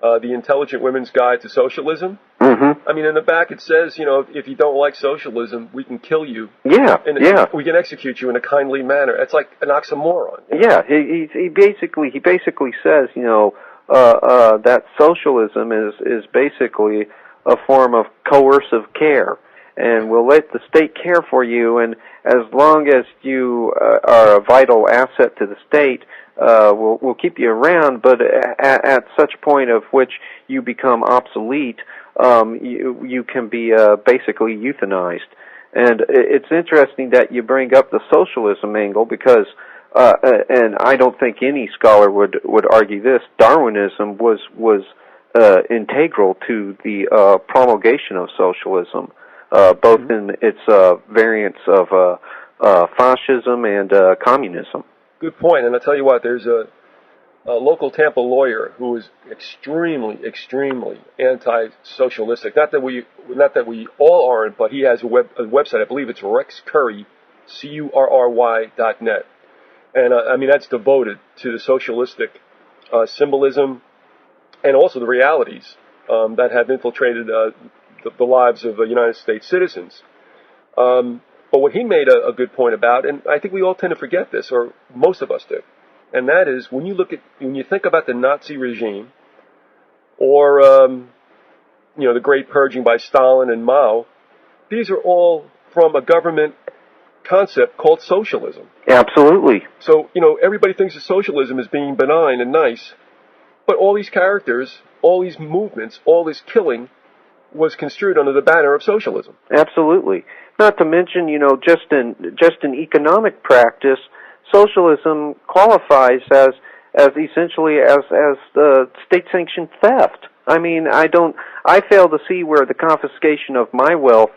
The Intelligent Women's Guide to Socialism, I mean, in the back it says, if you don't like socialism, we can kill you. Yeah, we can execute you in a kindly manner. It's like an oxymoron. Yeah, he basically says, that socialism is basically a form of coercive care, and we'll let the state care for you, and as long as you are a vital asset to the state, we'll keep you around, but at such point of which you become obsolete, you can be basically euthanized. And it's interesting that you bring up the socialism angle, because and I don't think any scholar would argue this, Darwinism was integral to the promulgation of socialism, both in its variants of fascism and communism. Good point. And I'll tell you what, there's a local Tampa lawyer who is extremely anti-socialistic. Not that we all aren't, but he has a website. I believe it's Rex Curry, CURRY.net. And I mean, that's devoted to the socialistic symbolism and also the realities that have infiltrated the lives of United States citizens. But what he made a good point about, and I think we all tend to forget this, or most of us do, and that is when you think about the Nazi regime, or the Great Purging by Stalin and Mao, these are all from a government concept called socialism. Absolutely. So everybody thinks of socialism as being benign and nice, but all these characters, all these movements, all this killing was construed under the banner of socialism. Absolutely. Not to mention, just in economic practice, socialism qualifies as essentially as state-sanctioned theft. I mean, I fail to see where the confiscation of my wealth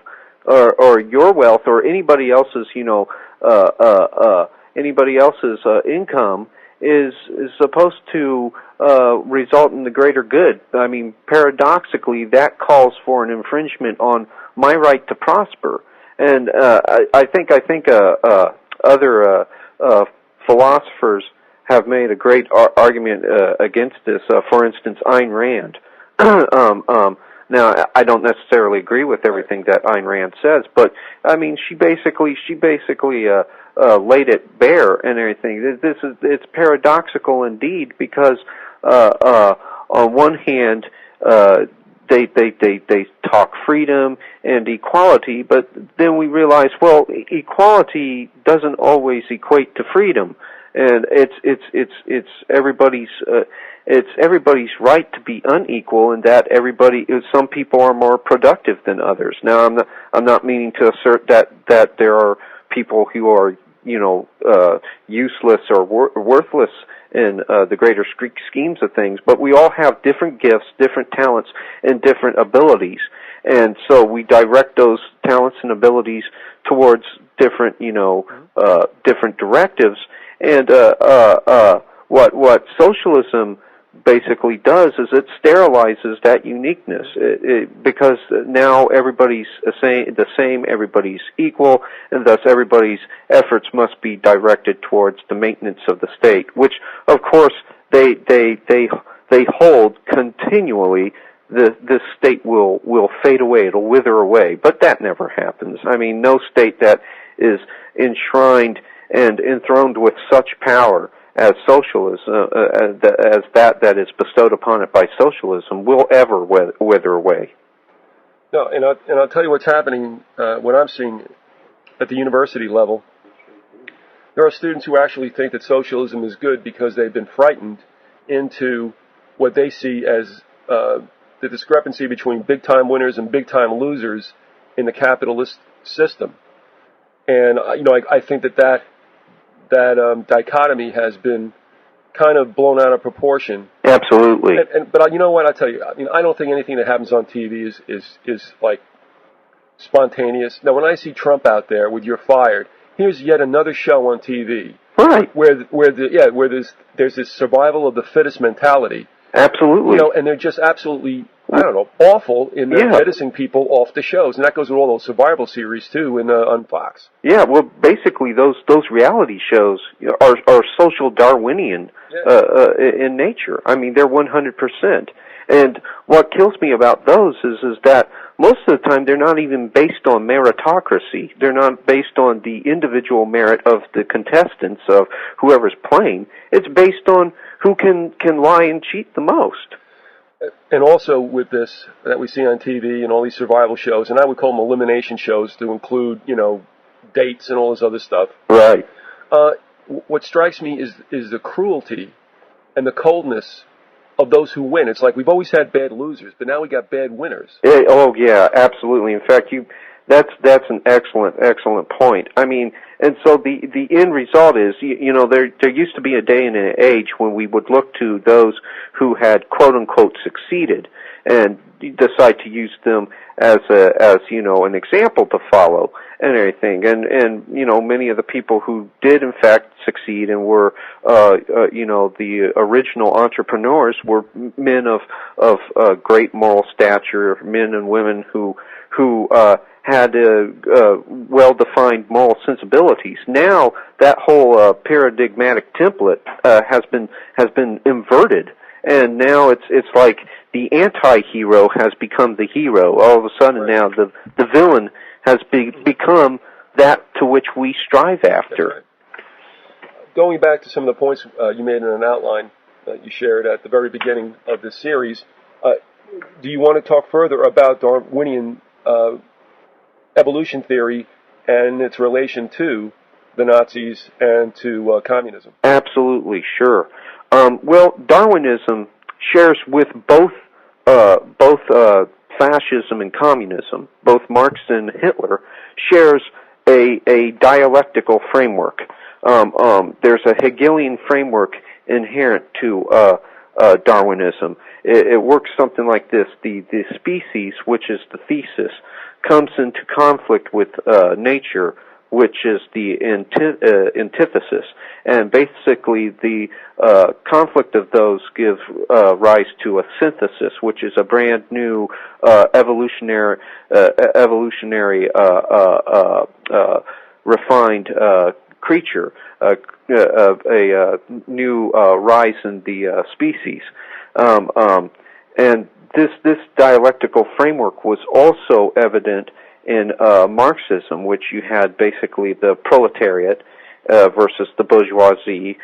or your wealth or anybody else's income is supposed to result in the greater good. I mean, paradoxically, that calls for an infringement on my right to prosper. And I think other philosophers have made a great argument against this. For instance, Ayn Rand. Now, I don't necessarily agree with everything that Ayn Rand says, but I mean, she basically laid it bare and everything. It's paradoxical indeed, because on one hand, they talk freedom and equality, but then we realize, well, equality doesn't always equate to freedom. and it's everybody's right to be unequal, and that some people are more productive than others. Now, I'm not meaning to assert that there are people who are useless or worthless in the greater schemes of things, but we all have different gifts, different talents, and different abilities, and so we direct those talents and abilities towards different different directives. And what socialism basically does is it sterilizes that uniqueness, because now everybody's the same, everybody's equal, and thus everybody's efforts must be directed towards the maintenance of the state, which of course they hold continually. This state will fade away, it'll wither away, but that never happens. I mean, no state that is enshrined and enthroned with such power as socialism, as that is bestowed upon it by socialism, will ever wither away. No, and I'll tell you what's happening. What I'm seeing at the university level, there are students who actually think that socialism is good because they've been frightened into what they see as the discrepancy between big-time winners and big-time losers in the capitalist system. And I think that dichotomy has been kind of blown out of proportion. Absolutely. But you know what? I tell you, I don't think anything that happens on TV is like spontaneous. Now, when I see Trump out there with "You're fired," here's yet another show on TV, right? Where there's this survival of the fittest mentality. Absolutely. And they're just absolutely, awful in their getting people off the shows. And that goes with all those survival series, too, on Fox. Yeah, well, basically, those reality shows are social Darwinian in nature. I mean, they're 100%. And what kills me about those is that most of the time they're not even based on meritocracy. They're not based on the individual merit of the contestants, of whoever's playing. It's based on who can lie and cheat the most. And also with this that we see on TV and all these survival shows, and I would call them elimination shows to include, dates and all this other stuff. Right. What strikes me is the cruelty and the coldness of those who win. It's like we've always had bad losers, but now we got bad winners. Oh yeah, absolutely. In fact, that's an excellent point. I mean, and so the end result is, there used to be a day and an age when we would look to those who had quote unquote succeeded and decide to use them as an example to follow and everything. And many of the people who did in fact succeed and were the original entrepreneurs were men of great moral stature, men and women who had well-defined moral sensibilities. Now that whole paradigmatic template has been inverted, and now it's like the anti-hero has become the hero. All of a sudden now the villain has become that to which we strive after. Right. Going back to some of the points you made in an outline that you shared at the very beginning of this series, do you want to talk further about Darwinian evolution theory and its relation to the Nazis and to communism? Absolutely, sure. Well, Darwinism shares with both fascism and communism, both Marx and Hitler, shares a dialectical framework. There's a Hegelian framework inherent to Darwinism. It works something like this: the species, which is the thesis, comes into conflict with nature, which is the antithesis, and basically the conflict of those gives rise to a synthesis, which is a brand new evolutionary refined creature, a new rise in the species, and this dialectical framework was also evident in Marxism, which you had basically the proletariat versus the bourgeoisie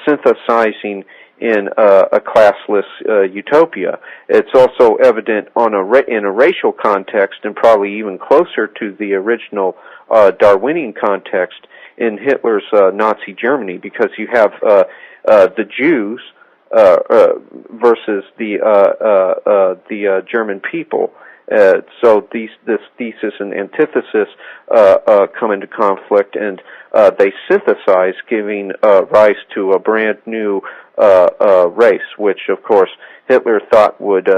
synthesizing in a classless utopia. It's also evident in a racial context, and probably even closer to the original Darwinian context, in Hitler's Nazi Germany, because you have the Jews versus the German people. So this thesis and antithesis come into conflict, and they synthesize, giving rise to a brand new race, which, of course, Hitler thought would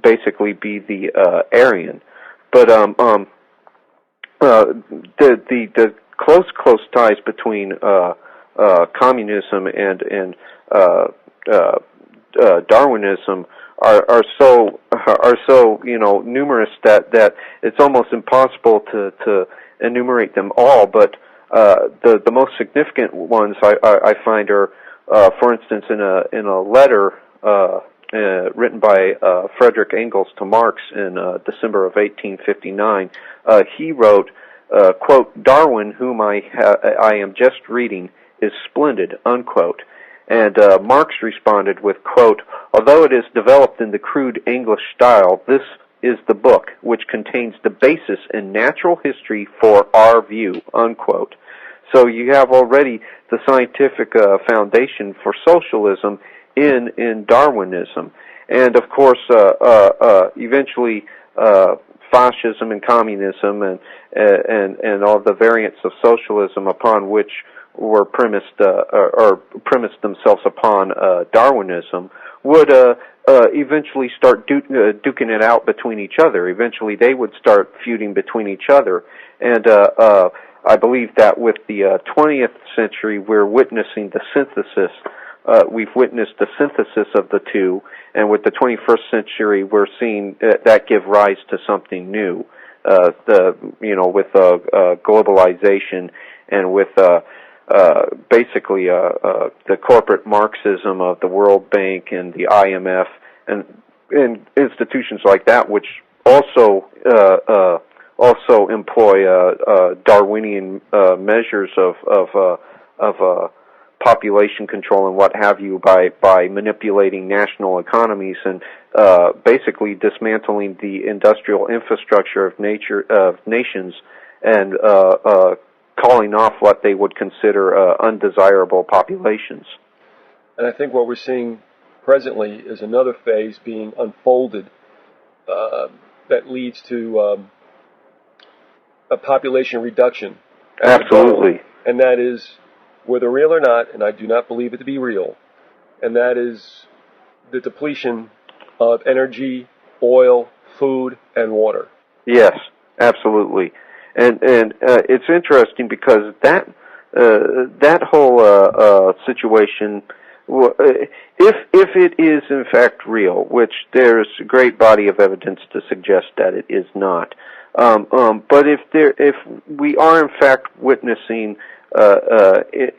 basically be the Aryan. But the close ties between communism and Darwinism are so numerous that it's almost impossible to enumerate them all. But the most significant ones I find are, for instance, in a letter written by Frederick Engels to Marx in December of 1859, he wrote, quote, "Darwin, whom I am just reading, is splendid," unquote. And Marx responded with, quote, "Although it is developed in the crude English style, this is the book which contains the basis in natural history for our view," unquote. So you have already the scientific foundation for socialism in Darwinism. And of course, eventually, fascism and communism and all the variants of socialism upon which were premised themselves upon Darwinism would eventually start duking it out between each other. Eventually, they would start feuding between each other, and I believe that with the 20th century, we're witnessing the synthesis. We've witnessed the synthesis of the two, and with the 21st century, we're seeing that give rise to something new. With globalization and with basically the corporate Marxism of the World Bank and the IMF and institutions like that, which also employ Darwinian measures of population control and what have you by manipulating national economies and basically dismantling the industrial infrastructure of nations and calling off what they would consider undesirable populations. And I think what we're seeing presently is another phase being unfolded that leads to a population reduction. Absolutely. And that is, whether real or not, and I do not believe it to be real, and that is the depletion of energy, oil, food, and water. Yes, absolutely. And it's interesting because that whole situation, if it is in fact real, which there's a great body of evidence to suggest that it is not, but if we are in fact witnessing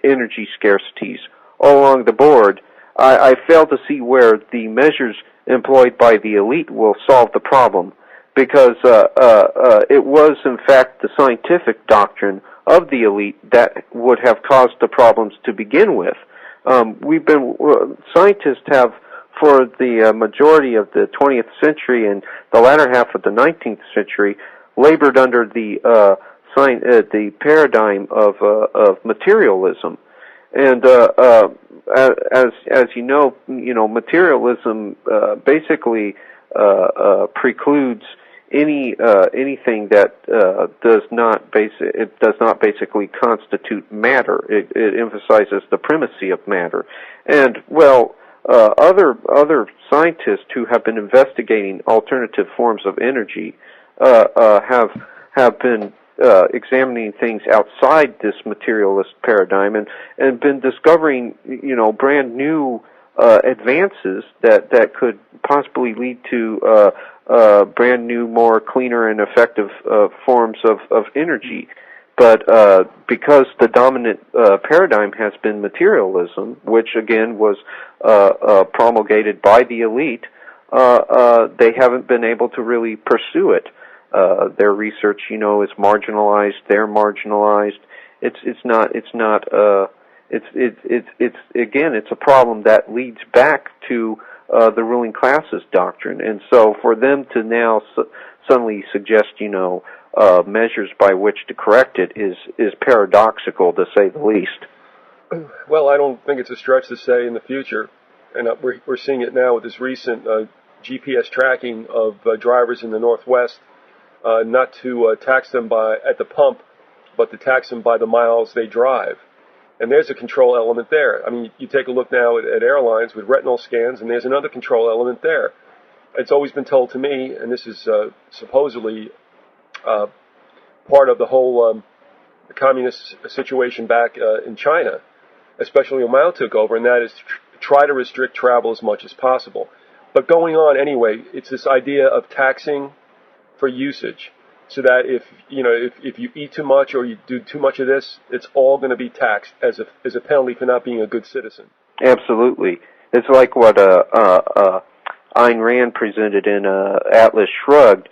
energy scarcities all along the board, I fail to see where the measures employed by the elite will solve the problem, because it was in fact the scientific doctrine of the elite that would have caused the problems to begin with. Scientists have, for the majority of the 20th century and the latter half of the 19th century, labored under the paradigm of materialism, and as you know, materialism basically precludes anything that does not basically constitute matter. It emphasizes the primacy of matter, and other scientists who have been investigating alternative forms of energy have been examining things outside this materialist paradigm and been discovering, brand new advances that could possibly lead to brand new, more cleaner and effective forms of energy. But because the dominant paradigm has been materialism, which again was promulgated by the elite, they haven't been able to really pursue it. Their research, is marginalized. They're marginalized. It's again, it's a problem that leads back to the ruling class's doctrine. And so for them to now suddenly suggest, measures by which to correct it is paradoxical, to say the least. Well, I don't think it's a stretch to say in the future, and we're seeing it now with this recent GPS tracking of drivers in the Northwest, not to tax them at the pump, but to tax them by the miles they drive. And there's a control element there. I mean, you take a look now at airlines with retinal scans, and there's another control element there. It's always been told to me, and this is supposedly part of the whole communist situation back in China, especially when Mao took over, and that is try to restrict travel as much as possible. But going on anyway, it's this idea of taxing for usage, so that if you eat too much or you do too much of this, it's all going to be taxed as a penalty for not being a good citizen. Absolutely, it's like what Ayn Rand presented in Atlas Shrugged.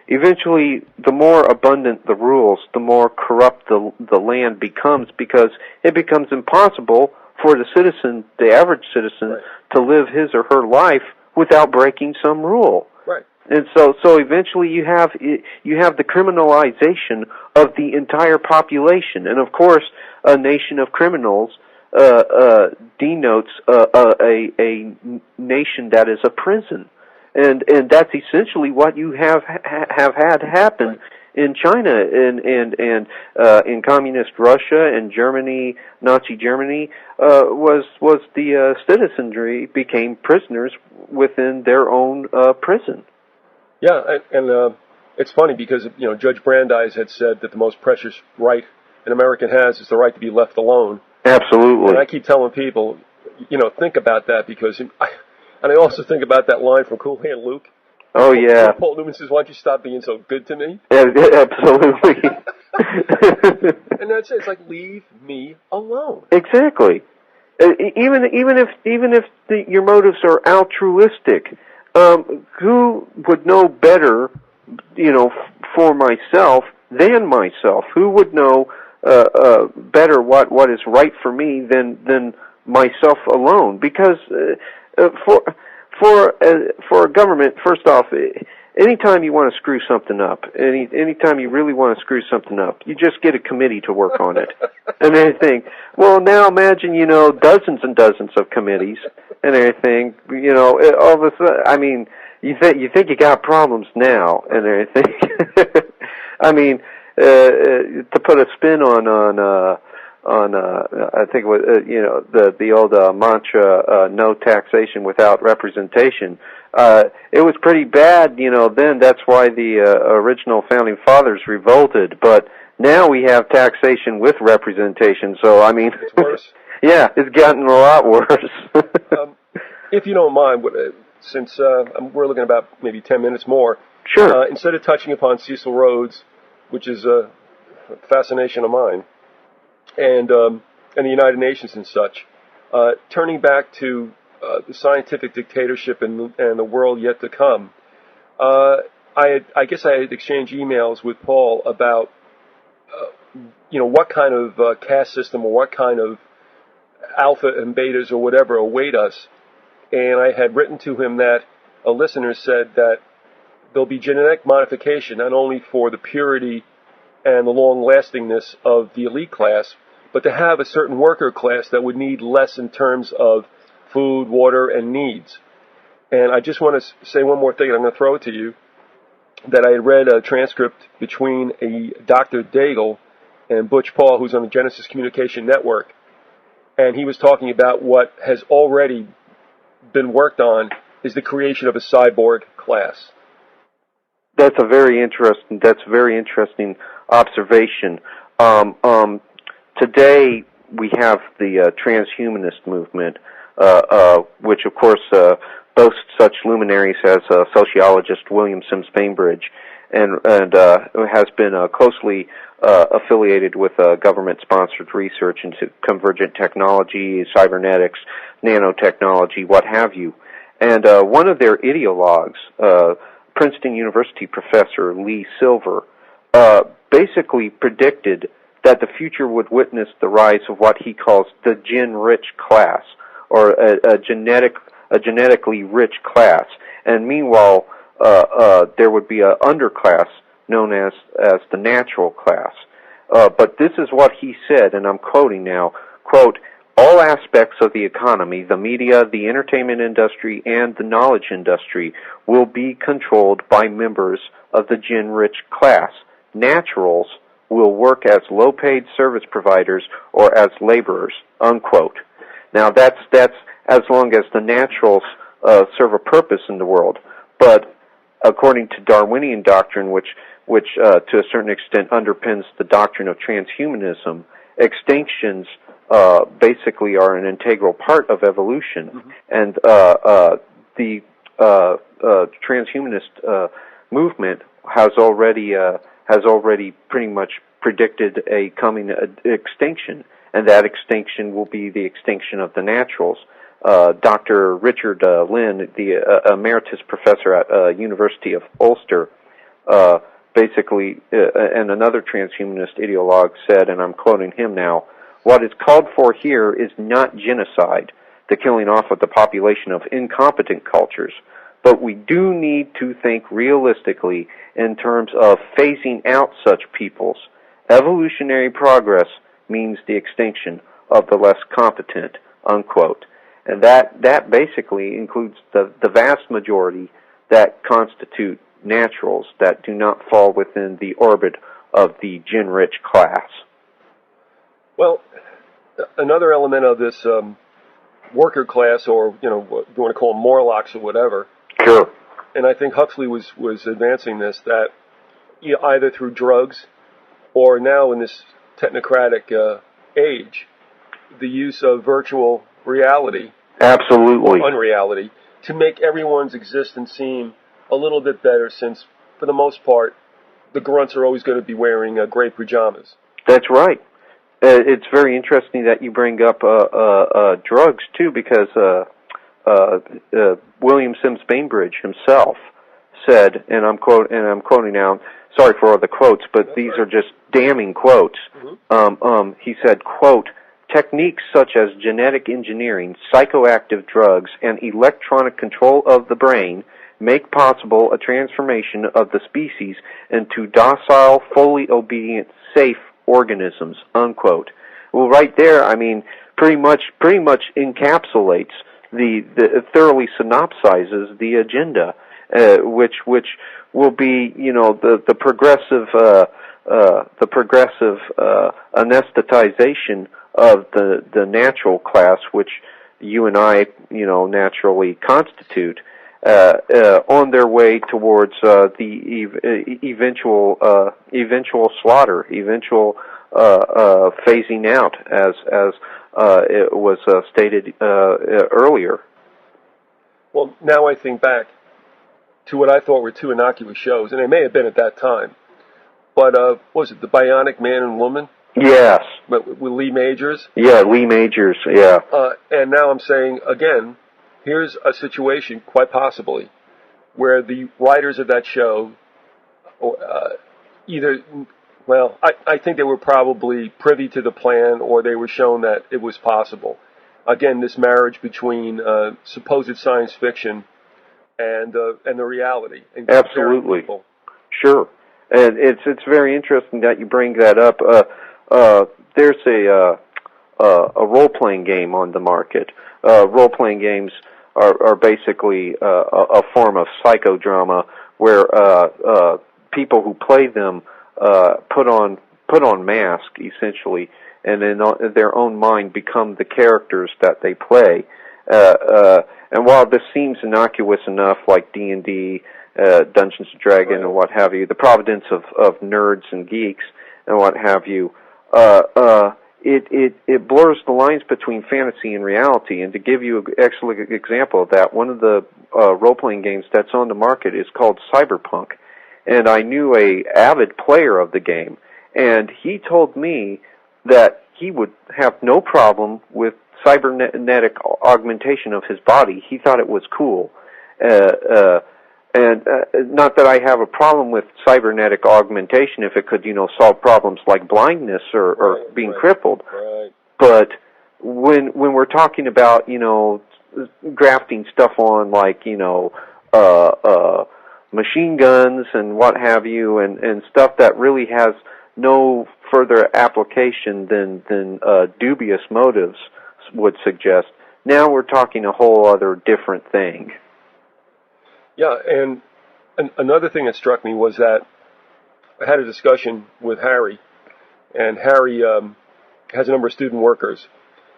Eventually, the more abundant the rules, the more corrupt the land becomes, because it becomes impossible for the average citizen, right, to live his or her life without breaking some rule. Right. And so eventually you have the criminalization of the entire population, and of course, a nation of criminals denotes a nation that is a prison. And that's essentially what you have had happen, right, in China and in communist Russia and Germany, Nazi Germany, was the citizenry became prisoners within their own prison. Yeah, and it's funny because Judge Brandeis had said that the most precious right an American has is the right to be left alone. Absolutely. And I keep telling people, think about that, because and I also think about that line from Cool Hand Luke. Oh, yeah. Paul Newman says, "Why don't you stop being so good to me?" Absolutely. And that's it. It's like, leave me alone. Exactly. Even if your motives are altruistic, who would know better, for myself than myself? Who would know better what is right for me than myself alone? Because for a government, first off, anytime you want to screw something up, anytime you really want to screw something up, you just get a committee to work on it. And everything. Well, now imagine, dozens and dozens of committees and everything. All of a sudden, I mean, you think you got problems now and everything. I mean, to put a spin on I think what the old mantra, no taxation without representation. It was pretty bad, then. That's why the original founding fathers revolted. But now we have taxation with representation. So I mean, it's worse. Yeah, it's gotten a lot worse. If you don't mind, since we're looking at about maybe 10 minutes more, sure. Instead of touching upon Cecil Rhodes, which is a fascination of mine, and the United Nations and such, turning back to the scientific dictatorship and the world yet to come, I guess I had exchanged emails with Paul about what kind of caste system or what kind of alpha and betas or whatever await us, and I had written to him that a listener said that there'll be genetic modification not only for the purity and the long-lastingness of the elite class, but to have a certain worker class that would need less in terms of food, water, and needs. And I just want to say one more thing, and I'm going to throw it to you, that I had read a transcript between a Dr. Daigle and Butch Paul, who's on the Genesis Communication Network, and he was talking about what has already been worked on is the creation of a cyborg class. That's a very interesting observation. Today we have the transhumanist movement, which of course boasts such luminaries as sociologist William Sims Bainbridge, and has been closely affiliated with government-sponsored research into convergent technology, cybernetics, nanotechnology, what have you. And one of their ideologues, Princeton University professor Lee Silver, basically predicted that the future would witness the rise of what he calls the gen-rich class, or a a genetically rich class, and meanwhile there would be an underclass known as the natural class. But this is what he said, and I'm quoting now, quote, "All aspects of the economy, the media, the entertainment industry, and the knowledge industry will be controlled by members of the gen-rich class. Naturals will work as low-paid service providers or as laborers," unquote. Now that's as long as the naturals serve a purpose in the world. But according to Darwinian doctrine, which to a certain extent underpins the doctrine of transhumanism, extinctions basically are an integral part of evolution, and the transhumanist movement has already pretty much predicted a coming extinction, and that extinction will be the extinction of the naturals. Dr. Richard Lynn, the emeritus professor at University of Ulster, basically, and another transhumanist ideologue said, and I'm quoting him now, "What is called for here is not genocide, the killing off of the population of incompetent cultures, but we do need to think realistically in terms of phasing out such peoples. Evolutionary progress means the extinction of the less competent," unquote. And that basically includes the vast majority that constitute naturals that do not fall within the orbit of the gen-rich class. Well, another element of this worker class, or you want to call them Morlocks or whatever. Sure. And I think Huxley was advancing this, that either through drugs or now in this technocratic age, the use of virtual reality, absolutely, or unreality, to make everyone's existence seem a little bit better, since for the most part the grunts are always going to be wearing gray pajamas. That's right. It's very interesting that you bring up drugs too, because William Sims Bainbridge himself said, and I'm quoting now. Sorry for all the quotes, but these are just damning quotes. He said, quote, "Techniques such as genetic engineering, psychoactive drugs, and electronic control of the brain make possible a transformation of the species into docile, fully obedient, safe organisms," unquote. Well, right there, I mean, pretty much encapsulates the thoroughly synopsizes the agenda, which will be, the progressive anesthetization of the natural class, which you and I, naturally constitute, on their way towards the eventual slaughter, eventual phasing out, as it was stated earlier. Well, now I think back to what I thought were two innocuous shows, and they may have been at that time. But what was it, The Bionic Man and Woman? Yes. With Lee Majors? Yeah, Lee Majors, yeah. And now I'm saying, again, here's a situation, quite possibly, where the writers of that show I think they were probably privy to the plan, or they were shown that it was possible. Again, this marriage between supposed science fiction and the reality. And absolutely. People. Sure. And it's very interesting that you bring that up. There's a role-playing game on the market. Role-playing games are basically a form of psychodrama where people who play them put on mask, essentially, and in their own mind become the characters that they play. And while this seems innocuous enough, like D&D, Dungeons & Dragons, and what have you, the providence of nerds and geeks and what have you, it blurs the lines between fantasy and reality. And to give you an excellent example of that, one of the role-playing games that's on the market is called Cyberpunk. And I knew a avid player of the game, and he told me that he would have no problem with cybernetic augmentation of his body. He thought it was cool. And not that I have a problem with cybernetic augmentation if it could, solve problems like blindness or being crippled. Right. But when we're talking about, grafting stuff on, like, machine guns and what have you, and stuff that really has no further application than dubious motives would suggest. Now we're talking a whole other different thing. Yeah, and another thing that struck me was that I had a discussion with Harry, and Harry has a number of student workers.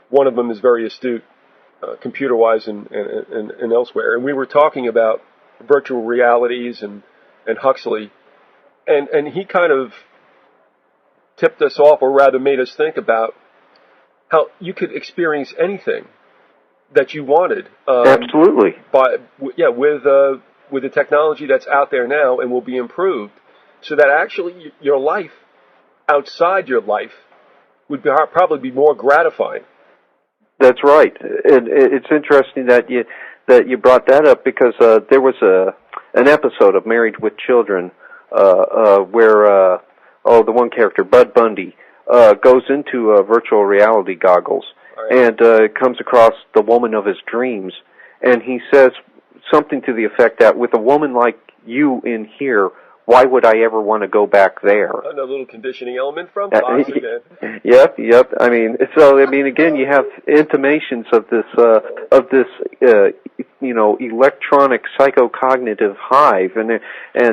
One of them is very astute, computer-wise and elsewhere. And we were talking about virtual realities and Huxley, and he kind of tipped us off, or rather made us think about how you could experience anything that you wanted. Absolutely. With the technology that's out there now and will be improved, so that actually your life outside your life would probably be more gratifying. That's right. It's interesting that you brought that up, because there was an episode of Married with Children where the one character, Bud Bundy, goes into virtual reality goggles, and comes across the woman of his dreams, and he says something to the effect that, with a woman like you in here, why would I ever want to go back there? A little conditioning element from boxing. Yep. Again, you have intimations of this electronic psychocognitive hive, and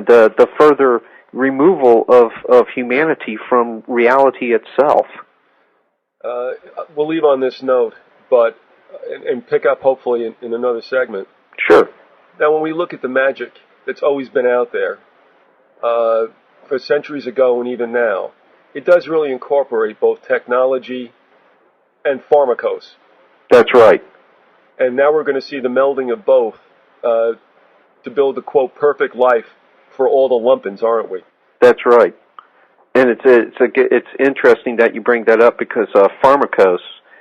the further removal of humanity from reality itself. We'll leave on this note, but and pick up hopefully in another segment. Sure. Now, when we look at the magic that's always been out there, for centuries ago and even now, it does really incorporate both technology and pharmacos. That's right. And now we're going to see the melding of both to build the, quote, perfect life for all the lumpins, aren't we? That's right. And it's interesting that you bring that up, because pharmakos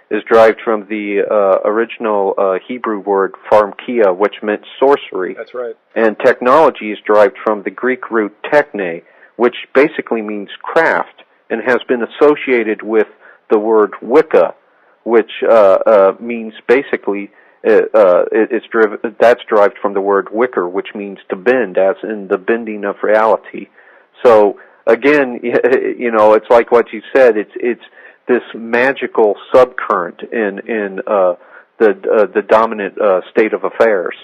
is derived from the original Hebrew word pharmakia, which meant sorcery. That's right. And technology is derived from the Greek root techne, which basically means craft, and has been associated with the word Wicca, which means basically that's derived from the word wicker, which means to bend, as in the bending of reality. So again, it's like what you said. It's this magical subcurrent in the dominant state of affairs.